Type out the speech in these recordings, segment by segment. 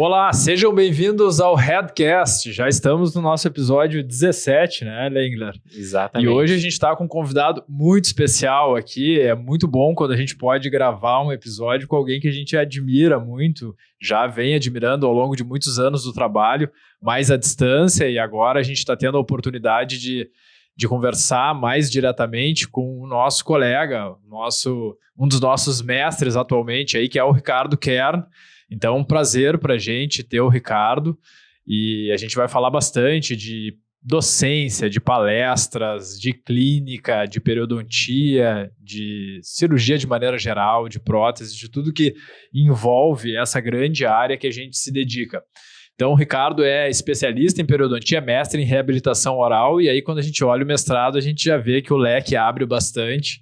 Olá, sejam bem-vindos ao Headcast. Já estamos no nosso episódio 17, né, Lengler? Exatamente. E hoje a gente está com um convidado muito especial aqui. É muito bom quando a gente pode gravar um episódio com alguém que a gente admira muito, já vem admirando ao longo de muitos anos do trabalho, mais à distância, e agora a gente está tendo a oportunidade de conversar mais diretamente com o nosso colega, um dos nossos mestres atualmente, aí, que é o Ricardo Kern. Então, um prazer para a gente ter o Ricardo, e a gente vai falar bastante de docência, de palestras, de clínica, de periodontia, de cirurgia de maneira geral, de prótese, de tudo que envolve essa grande área que a gente se dedica. Então, o Ricardo é especialista em periodontia, mestre em reabilitação oral, e aí quando a gente olha o mestrado, a gente já vê que o leque abre bastante.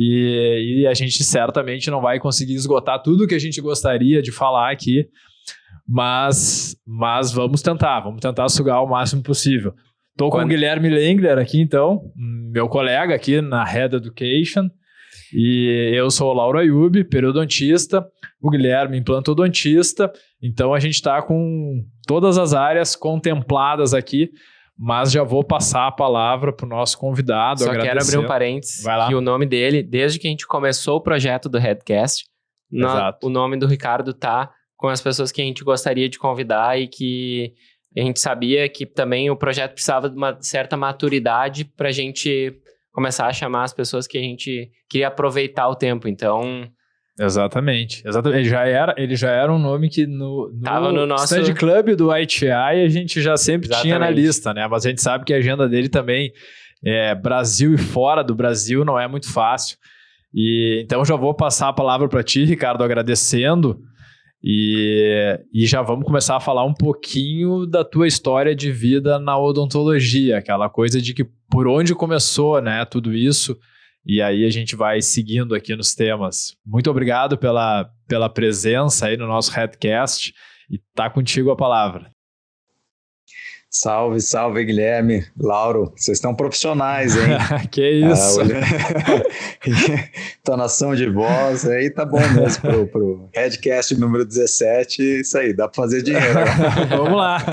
E a gente certamente não vai conseguir esgotar tudo que a gente gostaria de falar aqui, mas vamos tentar sugar o máximo possível. Estou com o Guilherme Lengler aqui, então, meu colega aqui na Head Education, e eu sou o Lauro Ayub, periodontista, o Guilherme implantodontista, então a gente está com todas as áreas contempladas aqui. Mas já vou passar a palavra para o nosso convidado. Só quero abrir um parênteses, que o nome dele, desde que a gente começou o projeto do Headcast, o nome do Ricardo tá com as pessoas que a gente gostaria de convidar, e que a gente sabia que também o projeto precisava de uma certa maturidade para a gente começar a chamar as pessoas que a gente queria aproveitar o tempo. Então... Exatamente. Ele já era um nome que tava no nosso stand club do ITI a gente já sempre tinha na lista, né? Mas a gente sabe que a agenda dele também, Brasil e fora do Brasil, não é muito fácil. E então já vou passar a palavra para ti, Ricardo, agradecendo, e já vamos começar a falar um pouquinho da tua história de vida na odontologia, aquela coisa de que por onde começou, né, tudo isso. E aí a gente vai seguindo aqui nos temas. Muito obrigado pela presença aí no nosso Headcast, e tá contigo a palavra. Salve, salve, Guilherme, Lauro, vocês estão profissionais, hein? Que isso! Entonação de voz, aí tá bom mesmo pro Headcast número 17, isso aí, dá para fazer dinheiro. Vamos lá!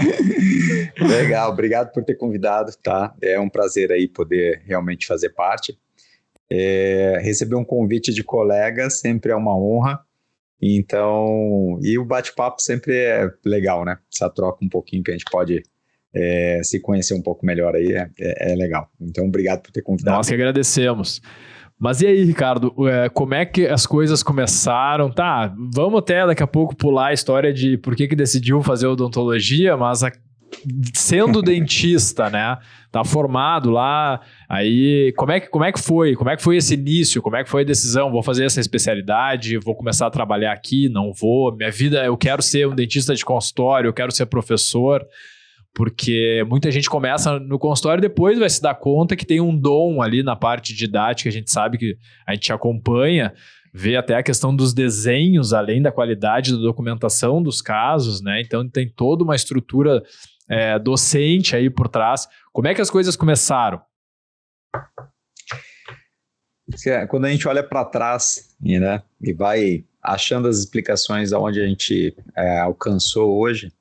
Legal, obrigado por ter convidado, tá? É um prazer aí poder realmente fazer parte. Receber um convite de colega sempre é uma honra, então, e o bate-papo sempre é legal, né? Essa troca um pouquinho que a gente pode se conhecer um pouco melhor aí é legal. Então, obrigado por ter convidado. Nós que agradecemos. Mas e aí, Ricardo, como é que as coisas começaram? Tá, vamos até daqui a pouco pular a história de por que decidiu fazer odontologia, mas sendo dentista, né? Tá formado lá, aí como é que foi? Como é que foi esse início? Como é que foi a decisão? Vou fazer essa especialidade, vou começar a trabalhar aqui, não vou. Minha vida, eu quero ser um dentista de consultório, eu quero ser professor, porque muita gente começa no consultório e depois vai se dar conta que tem um dom ali na parte didática. A gente sabe que a gente acompanha, vê até a questão dos desenhos, além da qualidade da documentação dos casos, né? Então tem toda uma estrutura docente aí por trás. Como é que as coisas começaram? Quando a gente olha para trás, né, e vai achando as explicações aonde a gente alcançou hoje,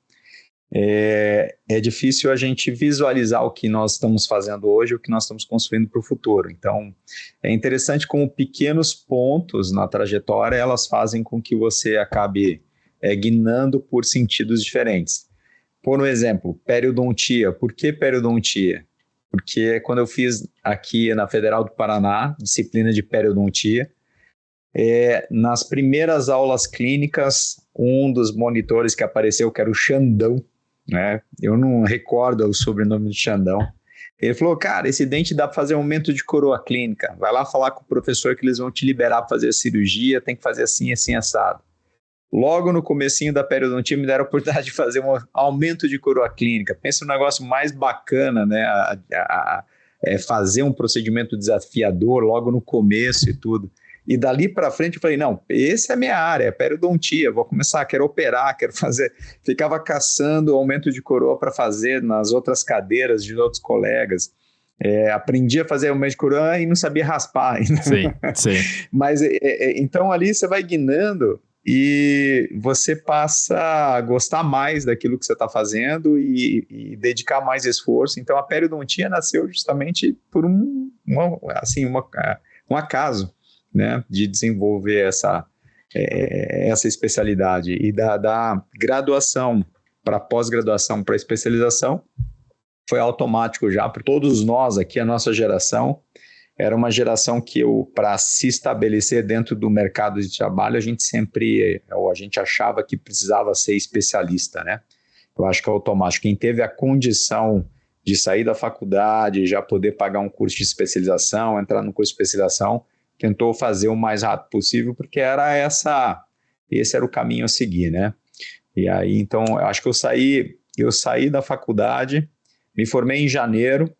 é difícil a gente visualizar o que nós estamos fazendo hoje, o que nós estamos construindo para o futuro. Então, é interessante como pequenos pontos na trajetória, elas fazem com que você acabe guinando por sentidos diferentes. Por um exemplo, periodontia. Por que periodontia? Porque quando eu fiz aqui na Federal do Paraná, disciplina de periodontia, nas primeiras aulas clínicas, um dos monitores que apareceu, que era o Xandão, né? Eu não recordo o sobrenome do Xandão. Ele falou, cara, esse dente dá para fazer aumento de coroa clínica. Vai lá falar com o professor que eles vão te liberar para fazer a cirurgia, tem que fazer assim, assim, assado. Logo no comecinho da periodontia me deram a oportunidade de fazer um aumento de coroa clínica. Pensa no negócio mais bacana, né? Fazer um procedimento desafiador logo no começo e tudo. E dali para frente eu falei, não, essa é a minha área, é periodontia, vou começar, quero operar, quero fazer. Ficava caçando aumento de coroa para fazer nas outras cadeiras de outros colegas. Aprendi a fazer aumento de coroa e não sabia raspar ainda. Sim, sim. Mas então ali você vai guinando e você passa a gostar mais daquilo que você está fazendo e dedicar mais esforço. Então, a periodontia nasceu justamente por um acaso, né, de desenvolver essa especialidade. E da graduação para pós-graduação para especialização, foi automático já, para todos nós aqui, a nossa geração, era uma geração que para se estabelecer dentro do mercado de trabalho, a gente achava que precisava ser especialista, né? Eu acho que é automático. Quem teve a condição de sair da faculdade, já poder pagar um curso de especialização, entrar no curso de especialização, tentou fazer o mais rápido possível, porque esse era o caminho a seguir, né? E aí, então, eu acho que eu saí da faculdade, me formei em janeiro.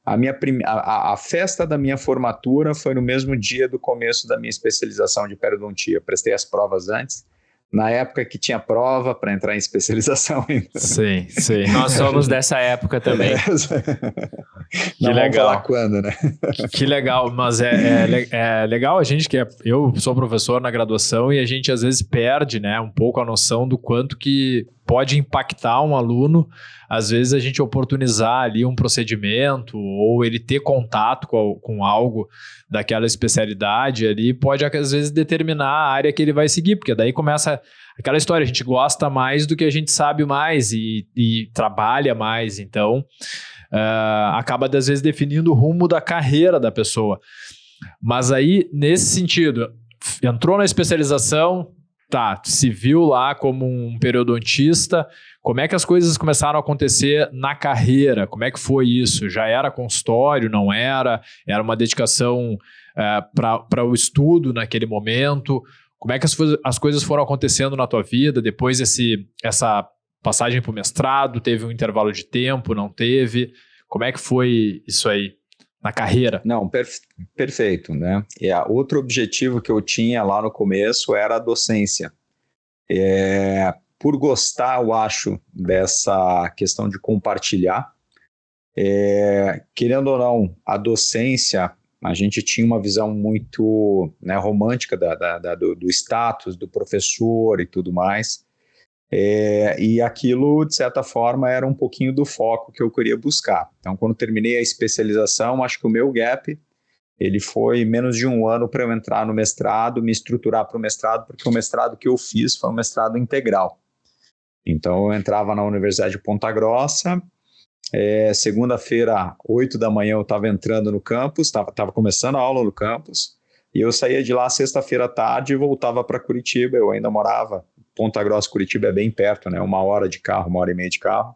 A festa da minha formatura foi no mesmo dia do começo da minha especialização de periodontia. Eu prestei as provas antes, na época que tinha prova para entrar em especialização. Sim, sim. Nós somos dessa época também. Que legal. Vamos falar quando, né? Que legal, mas é legal a gente eu sou professor na graduação e a gente às vezes perde, né, um pouco a noção do quanto que pode impactar um aluno, às vezes a gente oportunizar ali um procedimento ou ele ter contato com algo daquela especialidade ali, pode às vezes determinar a área que ele vai seguir, porque daí começa aquela história, a gente gosta mais do que a gente sabe mais e trabalha mais, então acaba às vezes definindo o rumo da carreira da pessoa. Mas aí, nesse sentido, entrou na especialização, tá, se viu lá como um periodontista, como é que as coisas começaram a acontecer na carreira? Como é que foi isso? Já era consultório, não era? Era uma dedicação para o estudo naquele momento? Como é que as coisas foram acontecendo na tua vida? Depois essa passagem para o mestrado, teve um intervalo de tempo, não teve? Como é que foi isso aí na carreira? Não, perfeito, né? Outro objetivo que eu tinha lá no começo era a docência. Por gostar, eu acho, dessa questão de compartilhar. Querendo ou não, a docência, a gente tinha uma visão muito, né, romântica do status do professor e tudo mais. E aquilo, de certa forma, era um pouquinho do foco que eu queria buscar. Então, quando terminei a especialização, acho que o meu gap ele foi menos de um ano para eu entrar no mestrado, me estruturar para o mestrado, porque o mestrado que eu fiz foi um mestrado integral. Então, eu entrava na Universidade de Ponta Grossa, segunda-feira, 8 da manhã, eu estava entrando no campus, estava começando a aula no campus, e eu saía de lá sexta-feira à tarde e voltava para Curitiba. Eu ainda morava, Ponta Grossa, Curitiba é bem perto, né? 1 hora de carro, 1 hora e meia de carro.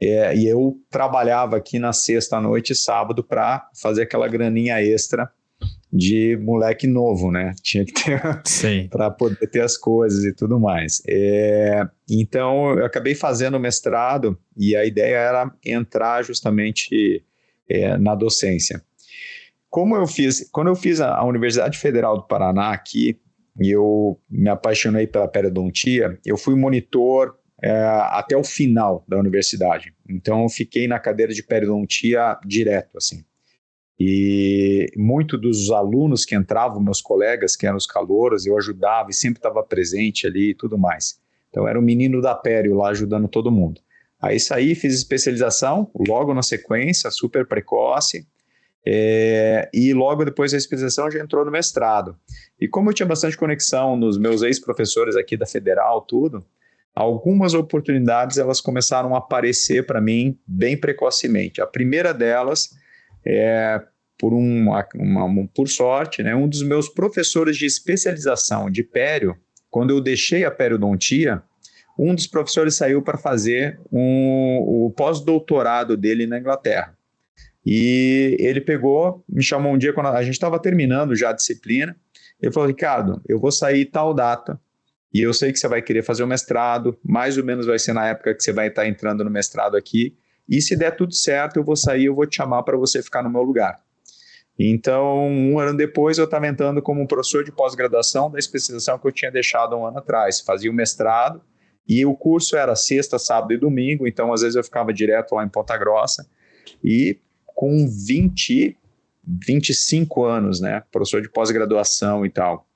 E eu trabalhava aqui na sexta à noite e sábado para fazer aquela graninha extra de moleque novo, né? Tinha que ter para poder ter as coisas e tudo mais. Então, eu acabei fazendo o mestrado e a ideia era entrar justamente na docência. Quando eu fiz a Universidade Federal do Paraná aqui, e eu me apaixonei pela periodontia, eu fui monitor até o final da universidade. Então, eu fiquei na cadeira de periodontia direto, assim. E muitos dos alunos que entravam, meus colegas, que eram os calouros, eu ajudava e sempre estava presente ali e tudo mais. Então, era o menino da pério lá ajudando todo mundo. Aí saí, fiz especialização, logo na sequência, super precoce, e logo depois da especialização já entrou no mestrado. E como eu tinha bastante conexão nos meus ex-professores aqui da Federal, tudo, algumas oportunidades elas começaram a aparecer para mim bem precocemente. A primeira delas por sorte, né, um dos meus professores de especialização de pério, quando eu deixei a periodontia, um dos professores saiu para fazer o pós-doutorado dele na Inglaterra. E ele me chamou um dia, quando a gente estava terminando já a disciplina, ele falou: Ricardo, eu vou sair tal data, e eu sei que você vai querer fazer o mestrado, mais ou menos vai ser na época que você vai estar entrando no mestrado aqui, e se der tudo certo, eu vou sair, eu vou te chamar para você ficar no meu lugar. Então, 1 ano depois, eu estava entrando como professor de pós-graduação da especialização que eu tinha deixado 1 ano atrás. Fazia o mestrado, e o curso era sexta, sábado e domingo, então às vezes eu ficava direto lá em Ponta Grossa, e com 25 anos, né, professor de pós-graduação e tal.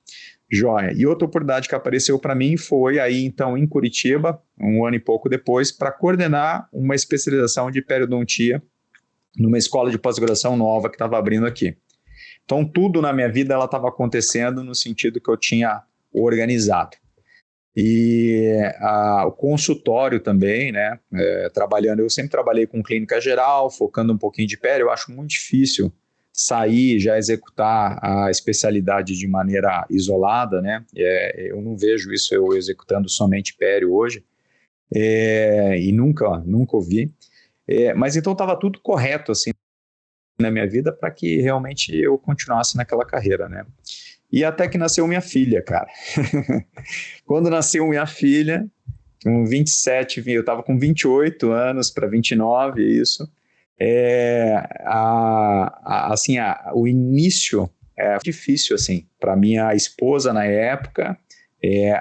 Joia. E outra oportunidade que apareceu para mim foi aí, então, em Curitiba, 1 ano e pouco depois, para coordenar uma especialização de periodontia numa escola de pós-graduação nova que estava abrindo aqui. Então, tudo na minha vida ela estava acontecendo no sentido que eu tinha organizado. E o consultório também, né? Eu sempre trabalhei com clínica geral, focando um pouquinho de pério. Eu acho muito difícil sair, já executar a especialidade de maneira isolada, né? Eu não vejo isso eu executando somente pério hoje, e nunca ouvi. Mas então estava tudo correto assim na minha vida para que realmente eu continuasse naquela carreira, né? E até que nasceu minha filha, cara. Quando nasceu minha filha, com 27, eu estava com 28 anos para 29, isso. O início é difícil, assim, para minha esposa na época,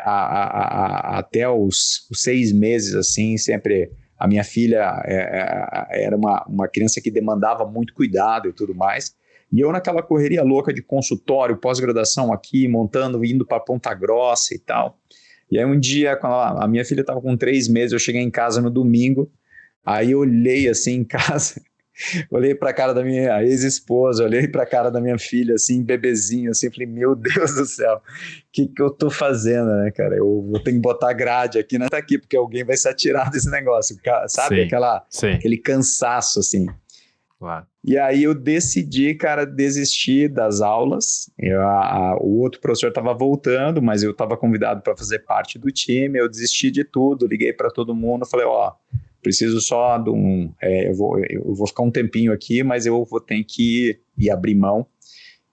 até os 6 meses, assim, sempre a minha filha era uma criança que demandava muito cuidado e tudo mais, e eu naquela correria louca de consultório, pós-graduação aqui, montando, indo para Ponta Grossa e tal, e aí um dia, quando a minha filha estava com 3 meses, eu cheguei em casa no domingo, aí eu olhei assim em casa, olhei para a cara da minha ex-esposa, olhei para a cara da minha filha, assim, bebezinho, assim, falei, meu Deus do céu, o que eu tô fazendo, né, cara? Eu vou ter que botar grade aqui, né? Tá aqui, porque alguém vai se atirar desse negócio, sabe? Aquele cansaço, assim. Claro. E aí eu decidi, cara, desistir das aulas. O outro professor estava voltando, mas eu estava convidado para fazer parte do time, eu desisti de tudo, liguei para todo mundo, falei, preciso só de eu vou ficar um tempinho aqui, mas eu vou ter que ir abrir mão.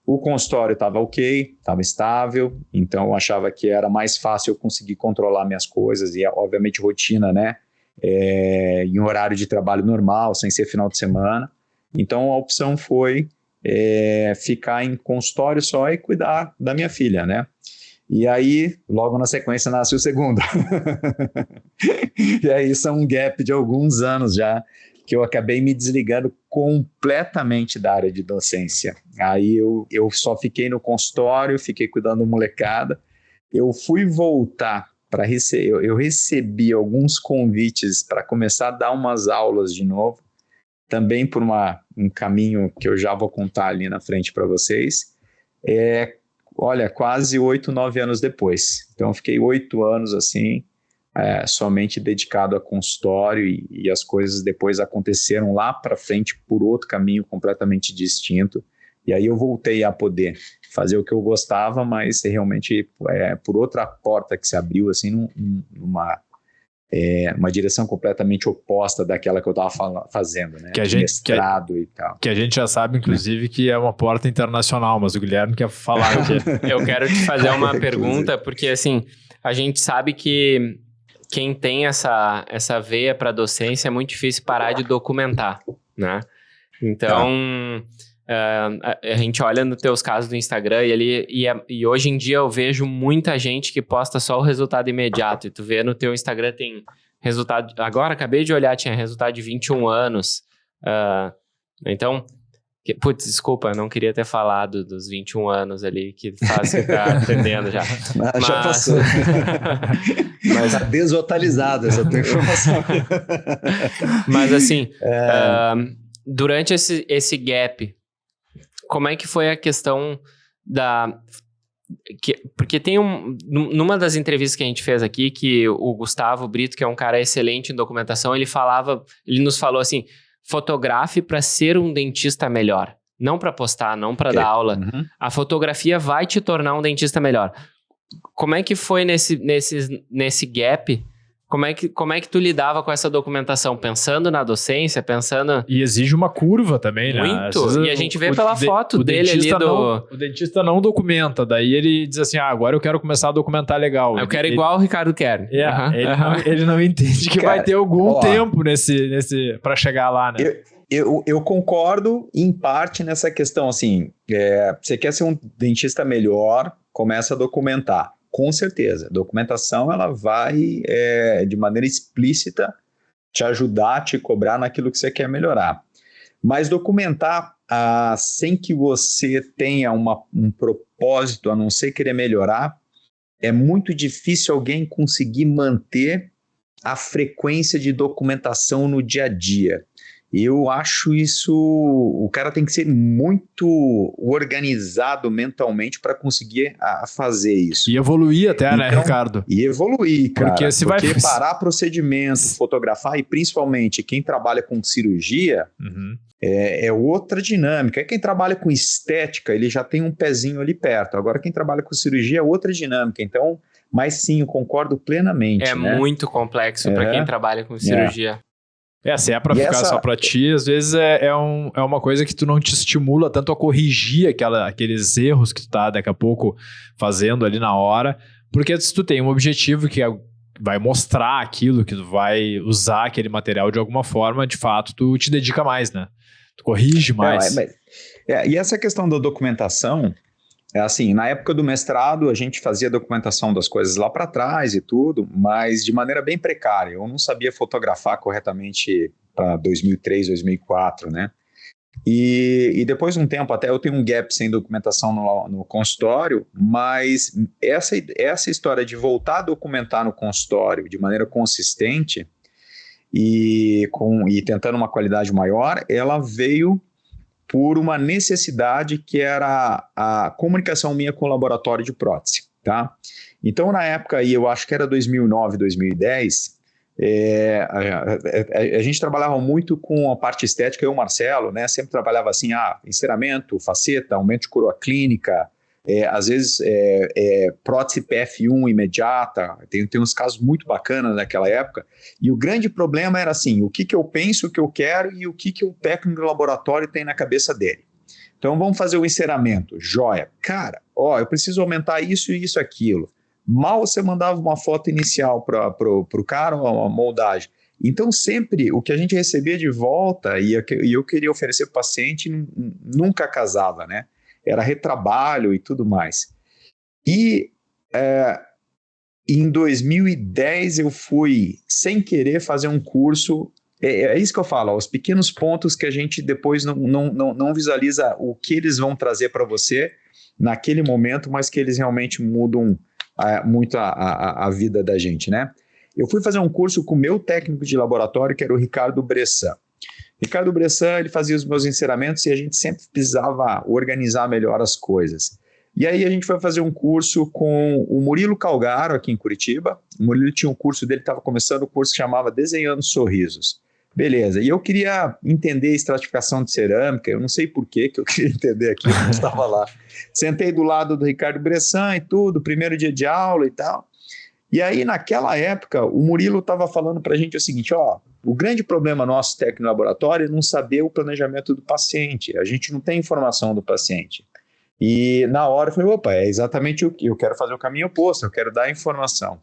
O consultório estava ok, estava estável, então eu achava que era mais fácil eu conseguir controlar minhas coisas e, obviamente, rotina, né? Em horário de trabalho normal, sem ser final de semana. Então a opção foi ficar em consultório só e cuidar da minha filha, né? E aí, logo na sequência, nasce o segundo. E aí, isso é um gap de alguns anos já, que eu acabei me desligando completamente da área de docência. Aí eu só fiquei no consultório, fiquei cuidando da molecada. Eu fui voltar para receber, eu recebi alguns convites para começar a dar umas aulas de novo, também por um caminho que eu já vou contar ali na frente para vocês. Olha, quase 8, 9 anos depois. Então, eu fiquei 8 anos, assim, somente dedicado a consultório e as coisas depois aconteceram lá para frente por outro caminho completamente distinto. E aí eu voltei a poder fazer o que eu gostava, mas realmente por outra porta que se abriu, assim, uma direção completamente oposta daquela que eu estava fazendo, né? Mestrado e tal. Que a gente já sabe, inclusive, que é uma porta internacional, mas o Guilherme quer falar aqui. Eu quero te fazer uma pergunta, porque, assim, a gente sabe que quem tem essa veia para docência é muito difícil parar de documentar, né? Então, a gente olha nos teus casos do Instagram e hoje em dia eu vejo muita gente que posta só o resultado imediato. E tu vê no teu Instagram tem resultado... Agora, acabei de olhar, tinha resultado de 21 anos. Então... Putz, desculpa, não queria ter falado dos 21 anos ali, que faz que tá atendendo já. Já passou. Mas tá desatualizada essa tua informação. Mas assim, durante esse gap, como é que foi a questão porque tem numa das entrevistas que a gente fez aqui, que o Gustavo Brito, que é um cara excelente em documentação, ele nos falou assim, fotografe para ser um dentista melhor. Não para postar, não para dar aula. Uhum. A fotografia vai te tornar um dentista melhor. Como é que foi nesse gap? Como é que tu lidava com essa documentação? Pensando na docência, pensando... E exige uma curva também, né? Muito. E a gente vê pela foto dele ali o dentista não documenta. Daí ele diz assim, agora eu quero começar a documentar legal. Eu quero igual o Ricardo quer. Ele não entende que vai ter algum tempo para chegar lá, né? Eu concordo em parte nessa questão, assim, você quer ser um dentista melhor, começa a documentar. Com certeza, documentação ela vai, de maneira explícita, te ajudar, te cobrar naquilo que você quer melhorar. Mas documentar sem que você tenha um propósito, a não ser querer melhorar, é muito difícil alguém conseguir manter a frequência de documentação no dia a dia. Eu acho isso... O cara tem que ser muito organizado mentalmente para conseguir fazer isso. E evoluir até, então, né, Ricardo? E evoluir, cara. Porque parar procedimento, fotografar, e principalmente quem trabalha com cirurgia, é outra dinâmica. Quem trabalha com estética, ele já tem um pezinho ali perto. Agora, quem trabalha com cirurgia é outra dinâmica. Então, mas sim, eu concordo plenamente. É muito complexo para quem trabalha com cirurgia. Se é pra ficar só pra ti, às vezes é uma coisa que tu não te estimula tanto a corrigir aqueles erros que tu tá daqui a pouco fazendo ali na hora, porque se tu tem um objetivo que vai mostrar aquilo, que tu vai usar aquele material de alguma forma, de fato, tu te dedica mais, né? Tu corrige mais. E essa questão da documentação, assim, na época do mestrado, a gente fazia documentação das coisas lá para trás e tudo, mas de maneira bem precária. Eu não sabia fotografar corretamente para 2003, 2004, né? E depois de um tempo, até eu tenho um gap sem documentação no consultório, mas essa história de voltar a documentar no consultório de maneira consistente e tentando uma qualidade maior, ela veio por uma necessidade que era a comunicação minha com o laboratório de prótese, tá? Então, na época aí, eu acho que era 2009, 2010, a gente trabalhava muito com a parte estética, eu e o Marcelo, né? Sempre trabalhava assim, enceramento, faceta, aumento de coroa clínica, às vezes prótese PF1 imediata, tem uns casos muito bacanas naquela época, e o grande problema era assim, o que eu penso, o que eu quero e o que o técnico do laboratório tem na cabeça dele. Então vamos fazer o enceramento, joia. Cara, eu preciso aumentar isso e isso, aquilo. Mal você mandava uma foto inicial para o cara, uma moldagem. Então sempre o que a gente recebia de volta e eu queria oferecer para o paciente nunca casava, né? Era retrabalho e tudo mais. E em 2010 eu fui, sem querer, fazer um curso. É isso que eu falo, os pequenos pontos que a gente depois não visualiza o que eles vão trazer para você naquele momento, mas que eles realmente mudam muito a vida da gente, né? Eu fui fazer um curso com o meu técnico de laboratório, que era o Ricardo Bressan. Ricardo Bressan, ele fazia os meus enceramentos e a gente sempre precisava organizar melhor as coisas. E aí a gente foi fazer um curso com o Murilo Calgaro aqui em Curitiba. O Murilo tinha um curso dele, estava começando o curso que chamava Desenhando Sorrisos. Beleza, e eu queria entender estratificação de cerâmica, eu não sei por que eu queria entender aquilo, eu estava lá. Sentei do lado do Ricardo Bressan e tudo, primeiro dia de aula e tal. E aí, naquela época, o Murilo estava falando para a gente o seguinte, o grande problema nosso técnico no laboratório é não saber o planejamento do paciente, a gente não tem informação do paciente. E na hora eu falei, opa, é exatamente o que eu quero fazer, o caminho oposto, eu quero dar informação.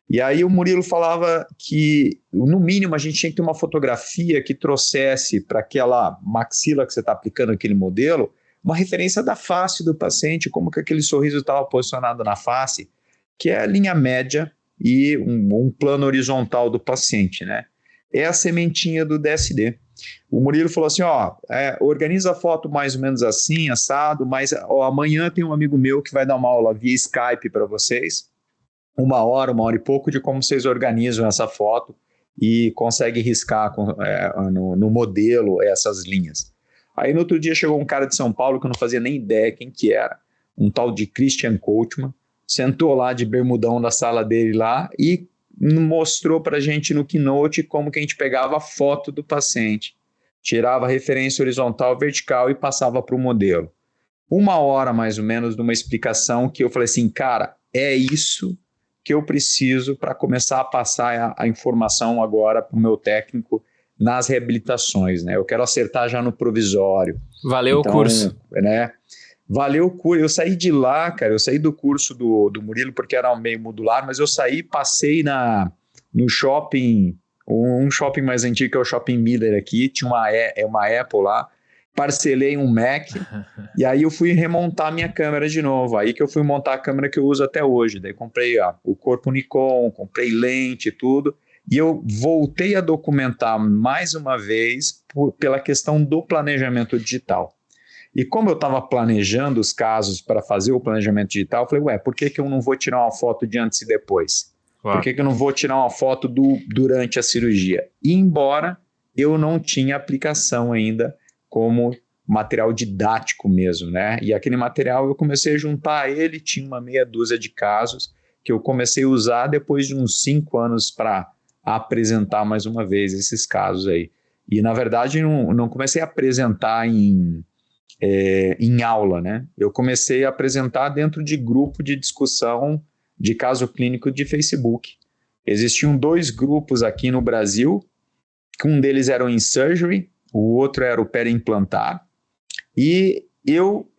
E aí o Murilo falava que, no mínimo, a gente tinha que ter uma fotografia que trouxesse para aquela maxila que você está aplicando aquele modelo, uma referência da face do paciente, como que aquele sorriso estava posicionado na face, que é a linha média e um plano horizontal do paciente, né? É a sementinha do DSD. O Murilo falou assim, organiza a foto mais ou menos assim, assado, mas amanhã tem um amigo meu que vai dar uma aula via Skype para vocês, uma hora e pouco, de como vocês organizam essa foto e conseguem riscar no modelo essas linhas. Aí no outro dia chegou um cara de São Paulo que eu não fazia nem ideia quem que era, um tal de Christian Coachman, sentou lá de bermudão na sala dele lá e mostrou para a gente no Keynote como que a gente pegava a foto do paciente, tirava a referência horizontal, vertical e passava para o modelo. Uma hora mais ou menos de uma explicação que eu falei assim, cara, é isso que eu preciso para começar a passar a informação agora para o meu técnico nas reabilitações, né? Eu quero acertar já no provisório. Valeu o curso. Né? Valeu o curso. Eu saí de lá, cara, eu saí do curso do Murilo porque era meio modular, mas eu passei no shopping, um shopping mais antigo que é o Shopping Miller aqui, tinha uma Apple lá, parcelei um Mac e aí eu fui remontar minha câmera de novo, aí que eu fui montar a câmera que eu uso até hoje, daí comprei o corpo Nikon, comprei lente e tudo, e eu voltei a documentar mais uma vez pela questão do planejamento digital. E como eu estava planejando os casos para fazer o planejamento digital, eu falei, por que eu não vou tirar uma foto de antes e depois? Por que eu não vou tirar uma foto durante a cirurgia? E embora eu não tinha aplicação ainda como material didático mesmo, né? E aquele material eu comecei a juntar ele, tinha uma meia dúzia de casos que eu comecei a usar depois de uns 5 anos para apresentar mais uma vez esses casos aí. E, na verdade, não comecei a apresentar em aula, né? Eu comecei a apresentar dentro de grupo de discussão de caso clínico de Facebook. Existiam 2 grupos aqui no Brasil, que um deles era o In-Surgery, o outro era o Perimplantar, e eu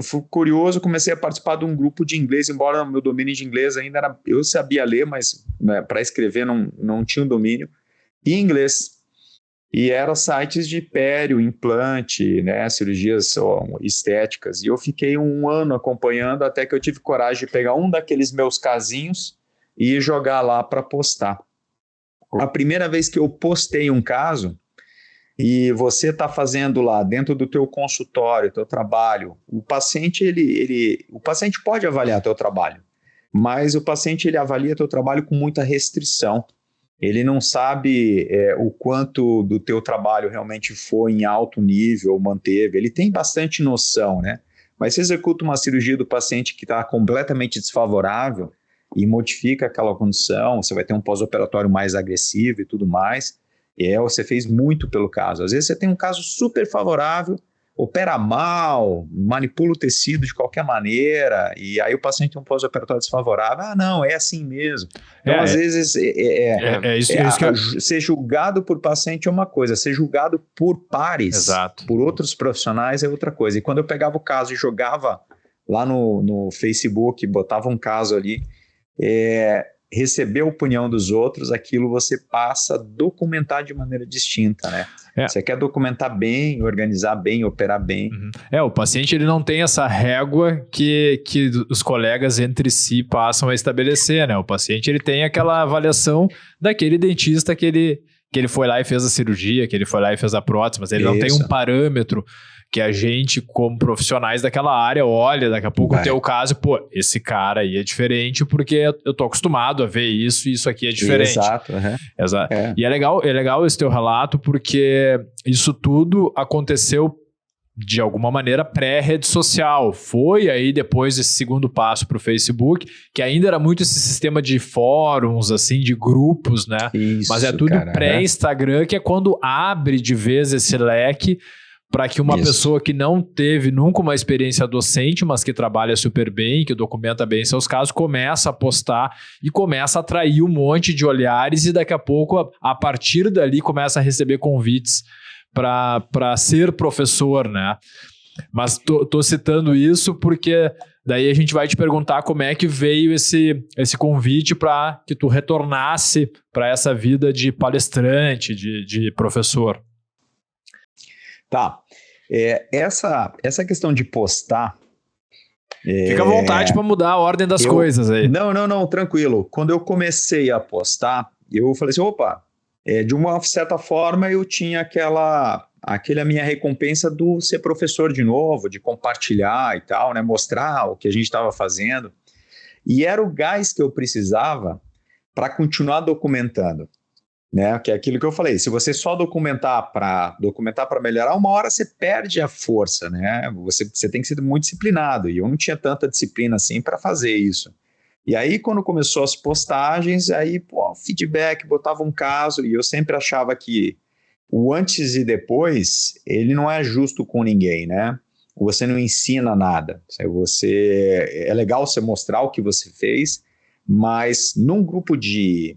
fui curioso, comecei a participar de um grupo de inglês, embora o meu domínio de inglês ainda era... Eu sabia ler, mas para escrever não tinha um domínio, e inglês. E eram sites de pério, implante, né, cirurgias estéticas. E eu fiquei 1 ano acompanhando até que eu tive coragem de pegar um daqueles meus casinhos e jogar lá para postar. A primeira vez que eu postei um caso, e você está fazendo lá dentro do teu consultório, teu trabalho, o paciente, o paciente pode avaliar teu trabalho, mas o paciente ele avalia teu trabalho com muita restrição. Ele não sabe o quanto do teu trabalho realmente foi em alto nível, manteve. Ele tem bastante noção, né? Mas se executa uma cirurgia do paciente que está completamente desfavorável e modifica aquela condição, você vai ter um pós-operatório mais agressivo e tudo mais. Você fez muito pelo caso. Às vezes você tem um caso super favorável, opera mal, manipula o tecido de qualquer maneira, e aí o paciente tem um pós-operatório desfavorável. Não, é assim mesmo. Então, às vezes, ser julgado por paciente é uma coisa, ser julgado por pares, exato, por outros profissionais é outra coisa. E quando eu pegava o caso e jogava lá no Facebook, botava um caso ali, receber a opinião dos outros, aquilo você passa a documentar de maneira distinta, né? Você quer documentar bem, organizar bem, operar bem. Uhum. O paciente ele não tem essa régua que os colegas entre si passam a estabelecer, né? O paciente ele tem aquela avaliação daquele dentista que ele foi lá e fez a cirurgia, que ele foi lá e fez a prótese, mas ele não tem um parâmetro que a gente, como profissionais daquela área, olha, daqui a pouco tem o caso, esse cara aí é diferente porque eu tô acostumado a ver isso e isso aqui é diferente. Exato. Exato. E é legal esse teu relato porque isso tudo aconteceu de alguma maneira pré-rede social. Foi aí depois esse segundo passo para o Facebook, que ainda era muito esse sistema de fóruns, assim, de grupos, né? Isso, mas é tudo pré-Instagram, que é quando abre de vez esse leque para que uma pessoa que não teve nunca uma experiência docente, mas que trabalha super bem, que documenta bem seus casos, começa a postar e começa a atrair um monte de olhares e daqui a pouco, a partir dali, começa a receber convites para ser professor, né? Mas tô citando isso porque daí a gente vai te perguntar como é que veio esse convite para que tu retornasse para essa vida de palestrante, de professor. Tá. Essa questão de postar... Fica à vontade para mudar a ordem das coisas aí. Não, tranquilo. Quando eu comecei a postar, eu falei assim, de uma certa forma eu tinha aquela minha recompensa do ser professor de novo, de compartilhar e tal, né? Mostrar o que a gente estava fazendo. E era o gás que eu precisava para continuar documentando. Né? Que é aquilo que eu falei, se você só documentar para melhorar, uma hora você perde a força, né? Você tem que ser muito disciplinado, e eu não tinha tanta disciplina assim para fazer isso. E aí quando começou as postagens, aí feedback, botava um caso, e eu sempre achava que o antes e depois, ele não é justo com ninguém, né? Você não ensina nada, é legal você mostrar o que você fez, mas num grupo de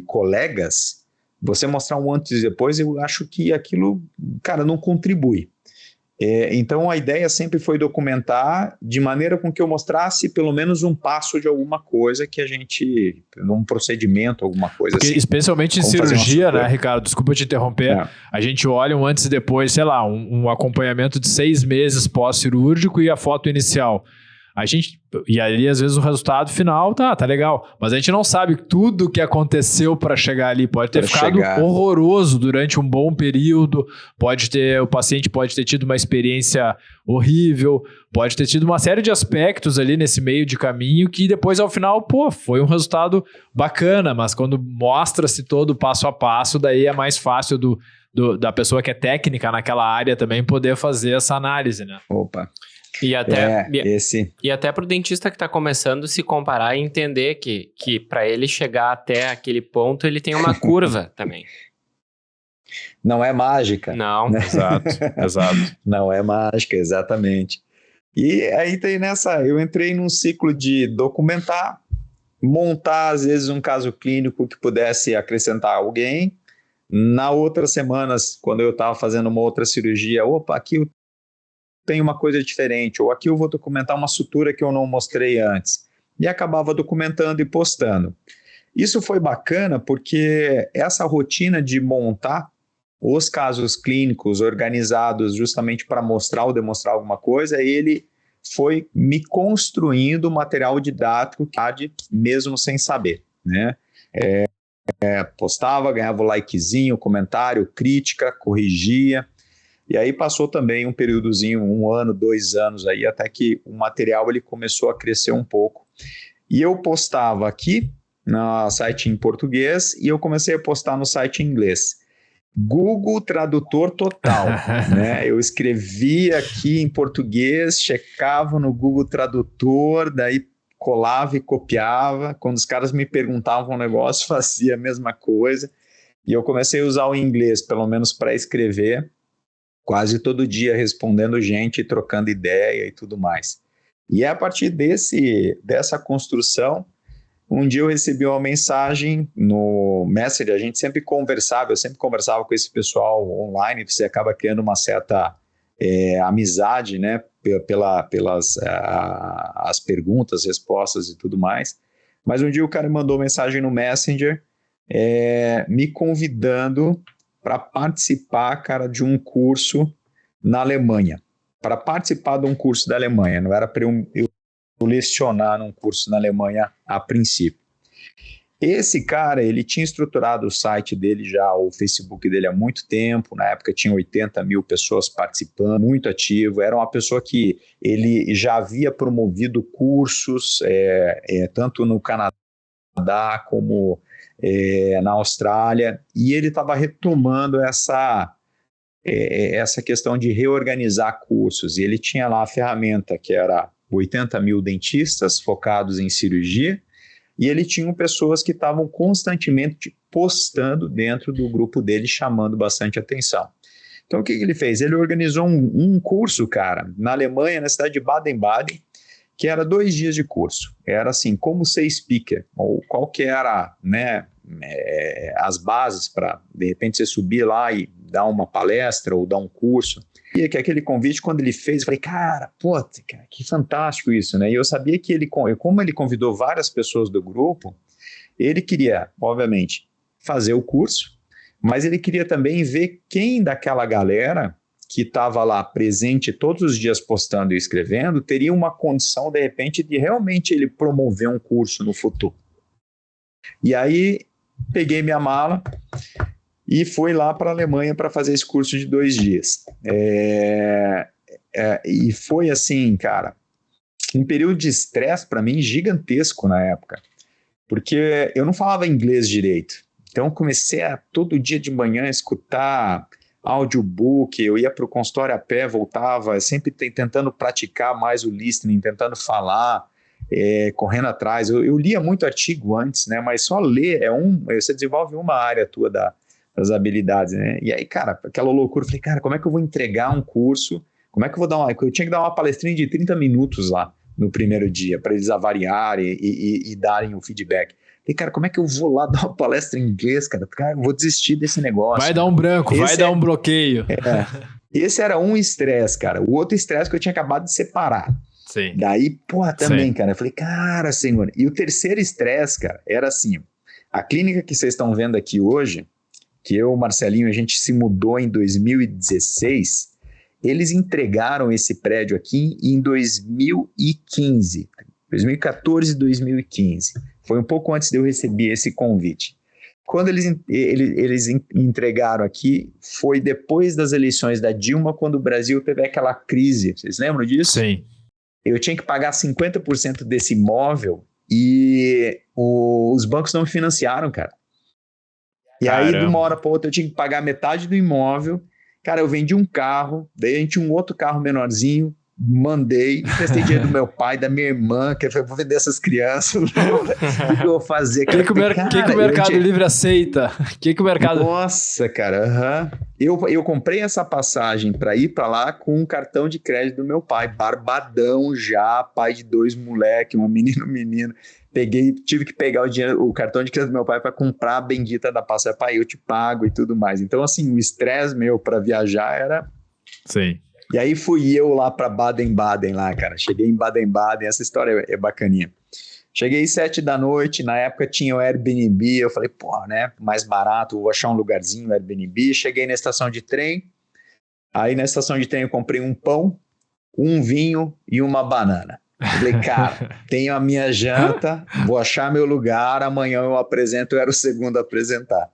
colegas, você mostrar um antes e depois, eu acho que aquilo, cara, não contribui. Então a ideia sempre foi documentar de maneira com que eu mostrasse pelo menos um passo de alguma coisa que a gente, num procedimento, alguma coisa porque, assim. Especialmente em cirurgia, né, Ricardo? Desculpa te interromper. A gente olha um antes e depois, sei lá, um acompanhamento de 6 meses pós-cirúrgico e a foto inicial. E ali, às vezes, o resultado final tá legal. Mas a gente não sabe tudo que aconteceu para chegar ali. Pode ter ficado horroroso durante um bom período. O paciente pode ter tido uma experiência horrível. Pode ter tido uma série de aspectos ali nesse meio de caminho que depois, ao final, foi um resultado bacana. Mas quando mostra-se todo passo a passo, daí é mais fácil da pessoa que é técnica naquela área também poder fazer essa análise, né? Opa! E até para o dentista que está começando se comparar e entender que para ele chegar até aquele ponto, ele tem uma curva também. Não é mágica. Não. Né? Exato. Não é mágica, exatamente. E aí tem eu entrei num ciclo de documentar, montar às vezes um caso clínico que pudesse acrescentar alguém. Na outras semanas, quando eu estava fazendo uma outra cirurgia, aqui eu tenho uma coisa diferente, ou aqui eu vou documentar uma sutura que eu não mostrei antes. E acabava documentando e postando. Isso foi bacana porque essa rotina de montar os casos clínicos organizados justamente para mostrar ou demonstrar alguma coisa, ele foi me construindo material didático mesmo sem saber, né? Postava, ganhava o likezinho, comentário, crítica, corrigia. E aí passou também um períodozinho, 1 ano, 2 anos aí, até que o material ele começou a crescer um pouco. E eu postava aqui no site em português e eu comecei a postar no site em inglês. Google Tradutor total, né? Eu escrevia aqui em português, checava no Google Tradutor, daí colava e copiava. Quando os caras me perguntavam um negócio, fazia a mesma coisa. E eu comecei a usar o inglês, pelo menos para escrever, quase todo dia respondendo gente, trocando ideia e tudo mais. E é a partir dessa construção, um dia eu recebi uma mensagem no Messenger, a gente sempre conversava, eu sempre conversava com esse pessoal online, você acaba criando uma certa amizade, né, pelas as perguntas, respostas e tudo mais. Mas um dia o cara mandou mensagem no Messenger me convidando para participar, cara, de um curso na Alemanha. Para participar de um curso da Alemanha, não era para eu lecionar num curso na Alemanha a princípio. Esse cara, ele tinha estruturado o site dele já, o Facebook dele há muito tempo, na época tinha 80 mil pessoas participando, muito ativo, era uma pessoa que ele já havia promovido cursos, tanto no Canadá como na Austrália, e ele estava retomando essa questão de reorganizar cursos, e ele tinha lá a ferramenta que era 80 mil dentistas focados em cirurgia, e ele tinha pessoas que estavam constantemente postando dentro do grupo dele, chamando bastante atenção. Então, o que ele fez? Ele organizou um curso, cara, na Alemanha, na cidade de Baden-Baden, que era 2 dias de curso. Era assim, como ser speaker, ou qual que era, né, as bases para, de repente, você subir lá e dar uma palestra ou dar um curso. E aquele convite, quando ele fez, eu falei, cara, que fantástico isso, né? E eu sabia que como ele convidou várias pessoas do grupo, ele queria, obviamente, fazer o curso, mas ele queria também ver quem daquela galera que estava lá presente todos os dias postando e escrevendo, teria uma condição, de repente, de realmente ele promover um curso no futuro. E aí, peguei minha mala e fui lá para a Alemanha para fazer esse curso de 2 dias. E foi assim, cara, um período de estresse para mim gigantesco na época, porque eu não falava inglês direito. Então, comecei a todo dia de manhã escutar audiobook, eu ia para o consultório a pé, voltava, sempre tentando praticar mais o listening, tentando falar, correndo atrás. Eu lia muito artigo antes, né? Mas só ler você desenvolve uma área tua das habilidades, né? E aí, cara, aquela loucura, eu falei, cara, como é que eu vou entregar um curso? Como é que eu vou eu tinha que dar uma palestrinha de 30 minutos lá no primeiro dia, para eles avaliarem e darem o feedback. E, cara, como é que eu vou lá dar uma palestra em inglês, cara? Cara, eu vou desistir desse negócio. Vai dar um branco, vai dar um bloqueio. Esse era um estresse, cara. O outro estresse que eu tinha acabado de separar. Sim. Daí, também, cara. Eu falei, cara, senhor. E o terceiro estresse, cara, era assim, a clínica que vocês estão vendo aqui hoje, que eu, Marcelinho, a gente se mudou em 2016, Eles entregaram esse prédio aqui em 2015, 2014 e 2015. Foi um pouco antes de eu receber esse convite. Quando eles entregaram aqui, foi depois das eleições da Dilma, quando o Brasil teve aquela crise. Vocês lembram disso? Sim. Eu tinha que pagar 50% desse imóvel e os bancos não me financiaram, cara. E Caramba. aí, de uma hora para outra, eu tinha que pagar metade do imóvel. Cara, eu vendi um carro, daí a gente tinha um outro carro menorzinho, mandei, emprestei dinheiro do meu pai, da minha irmã, que eu falei, vou vender essas crianças. O que eu vou fazer? O que o Mercado Livre aceita? O que o mercado... Nossa, cara, eu comprei essa passagem para ir para lá com um cartão de crédito do meu pai, barbadão já, pai de 2 moleques, uma menino. Tive que pegar o cartão de crédito do meu pai para comprar a bendita da passagem. Pai, eu te pago e tudo mais. Então, assim, o estresse meu para viajar era... Sim. E aí fui eu lá para Baden-Baden lá, cara. Cheguei em Baden-Baden, essa história é bacaninha. Cheguei 7 da noite, na época tinha o Airbnb, eu falei, pô, né, mais barato, vou achar um lugarzinho, Airbnb. Cheguei na estação de trem, aí na estação de trem eu comprei um pão, um vinho e uma banana. Falei, cara, tenho a minha janta, vou achar meu lugar, amanhã eu apresento, eu era o segundo a apresentar.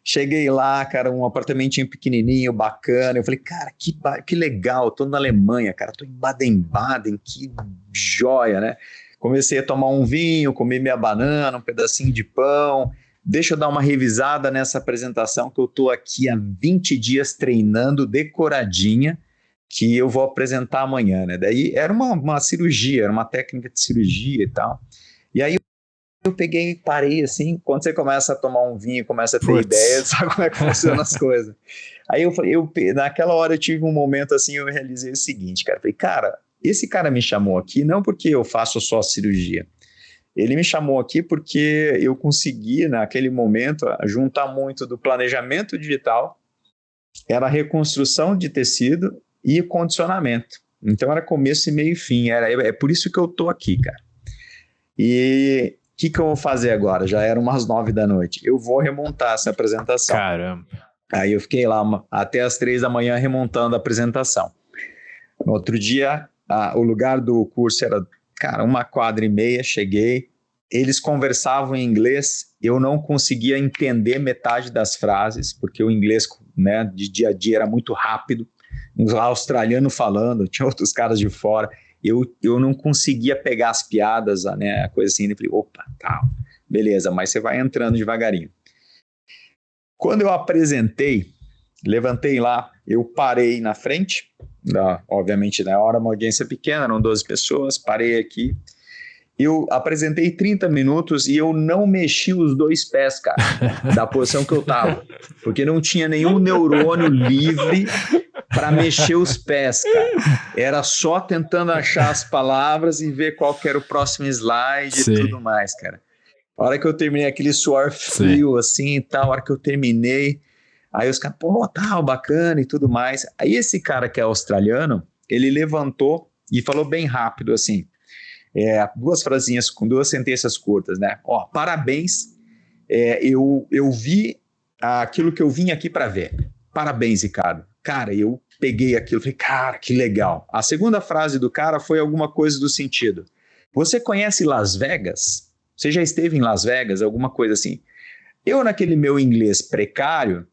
Cheguei lá, cara, um apartamentinho pequenininho, bacana. Eu falei, cara, que legal, tô na Alemanha, cara, tô em Baden-Baden, que joia, né? Comecei a tomar um vinho, comi minha banana, um pedacinho de pão. Deixa eu dar uma revisada nessa apresentação, que eu tô aqui há 20 dias treinando decoradinha, que eu vou apresentar amanhã, né? Daí era uma cirurgia, era uma técnica de cirurgia e tal. E aí eu peguei e parei assim, quando você começa a tomar um vinho, começa a ter ideia, sabe como é que funcionam as coisas. Aí naquela hora eu tive um momento assim, eu realizei o seguinte, cara, falei, cara, esse cara me chamou aqui não porque eu faço só cirurgia, ele me chamou aqui porque eu consegui, naquele momento, juntar muito do planejamento digital, era reconstrução de tecido e condicionamento. Então era começo e meio e fim, é por isso que eu tô aqui, cara. E o que eu vou fazer agora? Já eram umas 9 da noite. Eu vou remontar essa apresentação. Caramba. Aí eu fiquei lá até as 3 da manhã remontando a apresentação. No outro dia, o lugar do curso era, cara, 1h15, cheguei. Eles conversavam em inglês, eu não conseguia entender metade das frases, porque o inglês, né, de dia a dia era muito rápido. Um australiano falando, tinha outros caras de fora. Eu não conseguia pegar as piadas, né, a coisa assim, eu falei, opa, tá, beleza, mas você vai entrando devagarinho. Quando eu apresentei, levantei lá, eu parei na frente, obviamente na hora uma audiência pequena, eram 12 pessoas, parei aqui, eu apresentei 30 minutos e eu não mexi os 2 pés, cara, da posição que eu tava, porque não tinha nenhum neurônio livre para mexer os pés, cara. Era só tentando achar as palavras e ver qual que era o próximo slide e tudo mais, cara. A hora que eu terminei, aquele suor frio, assim, e tal, a hora que eu terminei, aí os caras, pô, tá, bacana e tudo mais. Aí esse cara que é australiano, ele levantou e falou bem rápido, assim, 2 frasinhas com 2 sentenças curtas, né? Ó, parabéns, eu vi aquilo que eu vim aqui para ver. Parabéns, Ricardo. Cara, eu peguei aquilo, falei, cara, que legal. A segunda frase do cara foi alguma coisa do sentido. Você conhece Las Vegas? Você já esteve em Las Vegas? Alguma coisa assim. Eu, naquele meu inglês precário,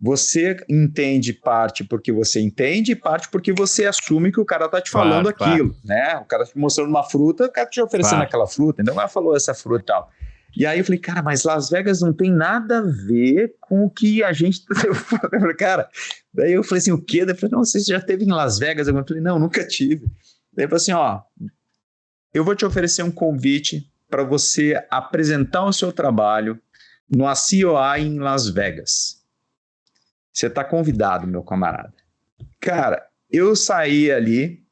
você entende parte porque você entende e parte porque você assume que o cara tá te falando aquilo, né? O cara te mostrando uma fruta, o cara te oferecendo aquela fruta. Então, ela falou essa fruta e tal. E aí eu falei, cara, mas Las Vegas não tem nada a ver com o que a gente... Eu falei, cara, daí eu falei assim, o quê? Daí eu falei, não, você já esteve em Las Vegas? Eu falei, não, nunca tive. Daí eu falei assim, ó, eu vou te oferecer um convite para você apresentar o seu trabalho no ACOI em Las Vegas. Você está convidado, meu camarada. Cara, eu saí ali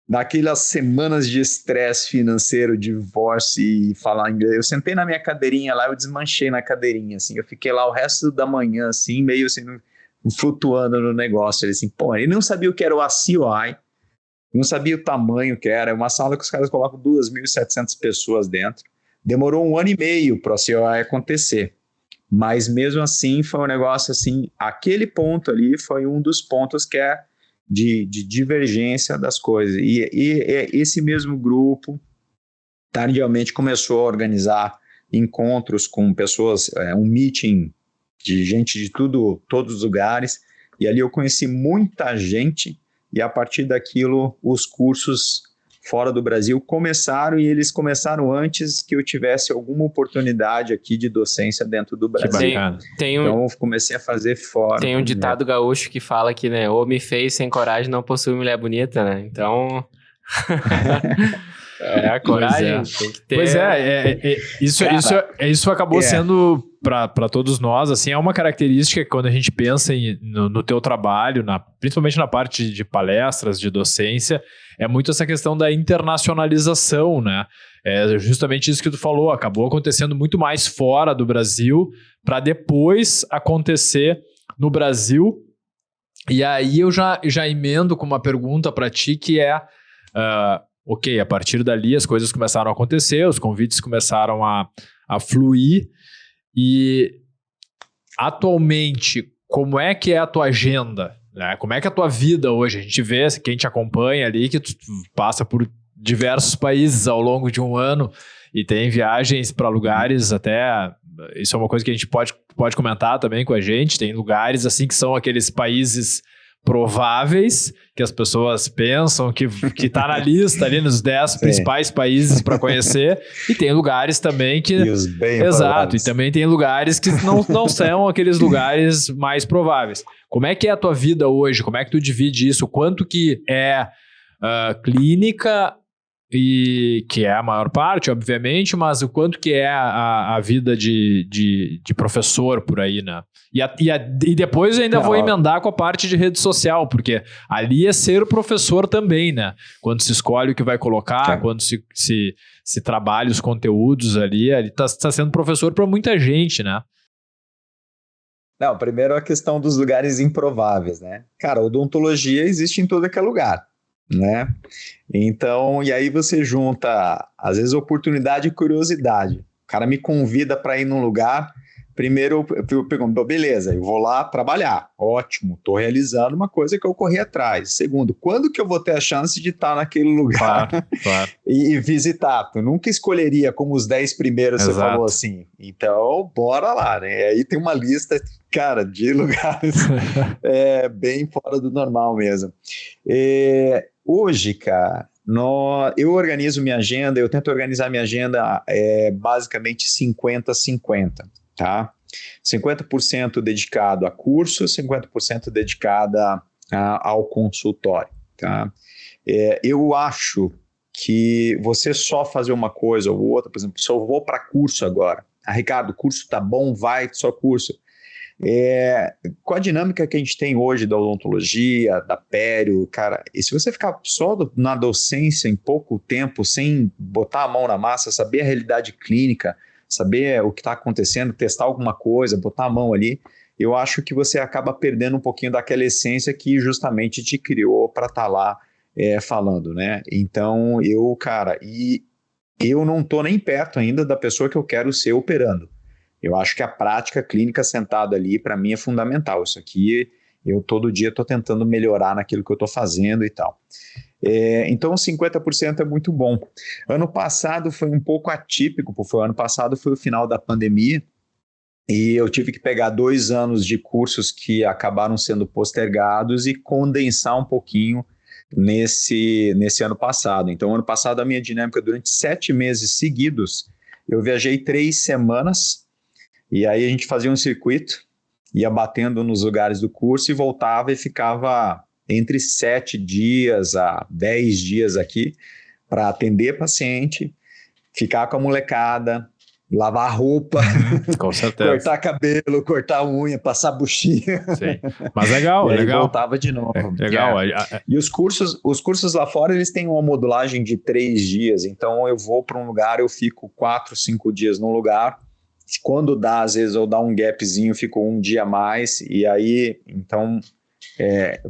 daquelas semanas de estresse financeiro, divórcio e falar inglês. Eu sentei na minha cadeirinha lá, eu desmanchei na cadeirinha, assim. Eu fiquei lá o resto da manhã, assim, meio assim, flutuando no negócio. Ele assim, pô, ele não sabia o que era o ACOI, não sabia o tamanho que era. É uma sala que os caras colocam 2.700 pessoas dentro. Demorou 1 ano e meio para o ACOI acontecer. Mas mesmo assim, foi um negócio assim, aquele ponto ali foi um dos pontos que é de divergência das coisas. E esse mesmo grupo, tardiamente, começou a organizar encontros com pessoas, um meeting de gente de todos os lugares, e ali eu conheci muita gente, e a partir daquilo, os cursos fora do Brasil começaram, e eles começaram antes que eu tivesse alguma oportunidade aqui de docência dentro do Brasil. Então, eu comecei a fazer fora. Tem um ditado gaúcho que fala que, né, homem feio sem coragem não possui mulher bonita, né? Então... a coragem tem que ter... Pois isso acabou sendo, para todos nós, assim, é uma característica que quando a gente pensa no teu trabalho, principalmente na parte de palestras, de docência, é muito essa questão da internacionalização, né? É justamente isso que tu falou, acabou acontecendo muito mais fora do Brasil para depois acontecer no Brasil. E aí eu já emendo com uma pergunta para ti que é... ok, a partir dali as coisas começaram a acontecer, os convites começaram a fluir, e atualmente, como é que é a tua agenda? Né? Como é que é a tua vida hoje? A gente vê, quem te acompanha ali, que tu passa por diversos países ao longo de um ano e tem viagens para lugares até... Isso é uma coisa que a gente pode comentar também com a gente, tem lugares assim que são aqueles países... prováveis, que as pessoas pensam que tá na lista ali nos 10 principais países para conhecer, e tem lugares também que... E os bem exato, prováveis. E também tem lugares que não são aqueles lugares mais prováveis. Como é que é a tua vida hoje? Como é que tu divide isso? Quanto que é clínica, e que é a maior parte, obviamente, mas o quanto que é a vida de professor por aí, né? E depois eu ainda vou emendar com a parte de rede social, porque ali é ser professor também, né? Quando se escolhe o que vai colocar, quando se trabalha os conteúdos ali tá sendo professor para muita gente, né? Não, primeiro a questão dos lugares improváveis, né? Cara, odontologia existe em todo aquele lugar, né? Então, e aí você junta, às vezes, oportunidade e curiosidade. O cara me convida para ir num lugar, primeiro eu pergunto, beleza, eu vou lá trabalhar, ótimo, estou realizando uma coisa que eu corri atrás. Segundo, quando que eu vou ter a chance de estar naquele lugar claro. e visitar? Eu nunca escolheria como os 10 primeiros, você falou assim. Então, bora lá, né? Aí tem uma lista, cara, de lugares bem fora do normal mesmo. Hoje, cara, eu organizo minha agenda, eu tento organizar minha agenda basicamente 50-50, tá? 50% dedicado a curso, 50% dedicado ao consultório, tá? Eu acho que você só fazer uma coisa ou outra, por exemplo, se eu vou para curso agora, Ricardo, o curso tá bom, vai, só curso. Com a dinâmica que a gente tem hoje da odontologia, da pério, cara, e se você ficar só na docência em pouco tempo, sem botar a mão na massa, saber a realidade clínica, saber o que está acontecendo, testar alguma coisa, botar a mão ali, eu acho que você acaba perdendo um pouquinho daquela essência que justamente te criou para estar lá falando, né? Então, eu não estou nem perto ainda da pessoa que eu quero ser operando. Eu acho que a prática clínica sentada ali, para mim, é fundamental. Isso aqui, eu todo dia estou tentando melhorar naquilo que eu estou fazendo e tal. Então, 50% é muito bom. Ano passado foi um pouco atípico, porque ano passado foi o final da pandemia, e eu tive que pegar 2 anos de cursos que acabaram sendo postergados e condensar um pouquinho nesse ano passado. Então, ano passado, a minha dinâmica, durante 7 meses seguidos, eu viajei 3 semanas, e aí a gente fazia um circuito, ia batendo nos lugares do curso e voltava e ficava entre 7 dias a 10 dias aqui para atender paciente, ficar com a molecada, lavar roupa, com certeza. cortar cabelo, cortar unha, passar buchinha. Sim. Mas legal, e aí legal. voltava de novo. Legal. E os cursos lá fora, eles têm uma modulagem de 3 dias, então eu vou para um lugar, eu fico 4, 5 dias num lugar. Quando dá, às vezes eu dou um gapzinho, fico 1 dia a mais, e aí, então,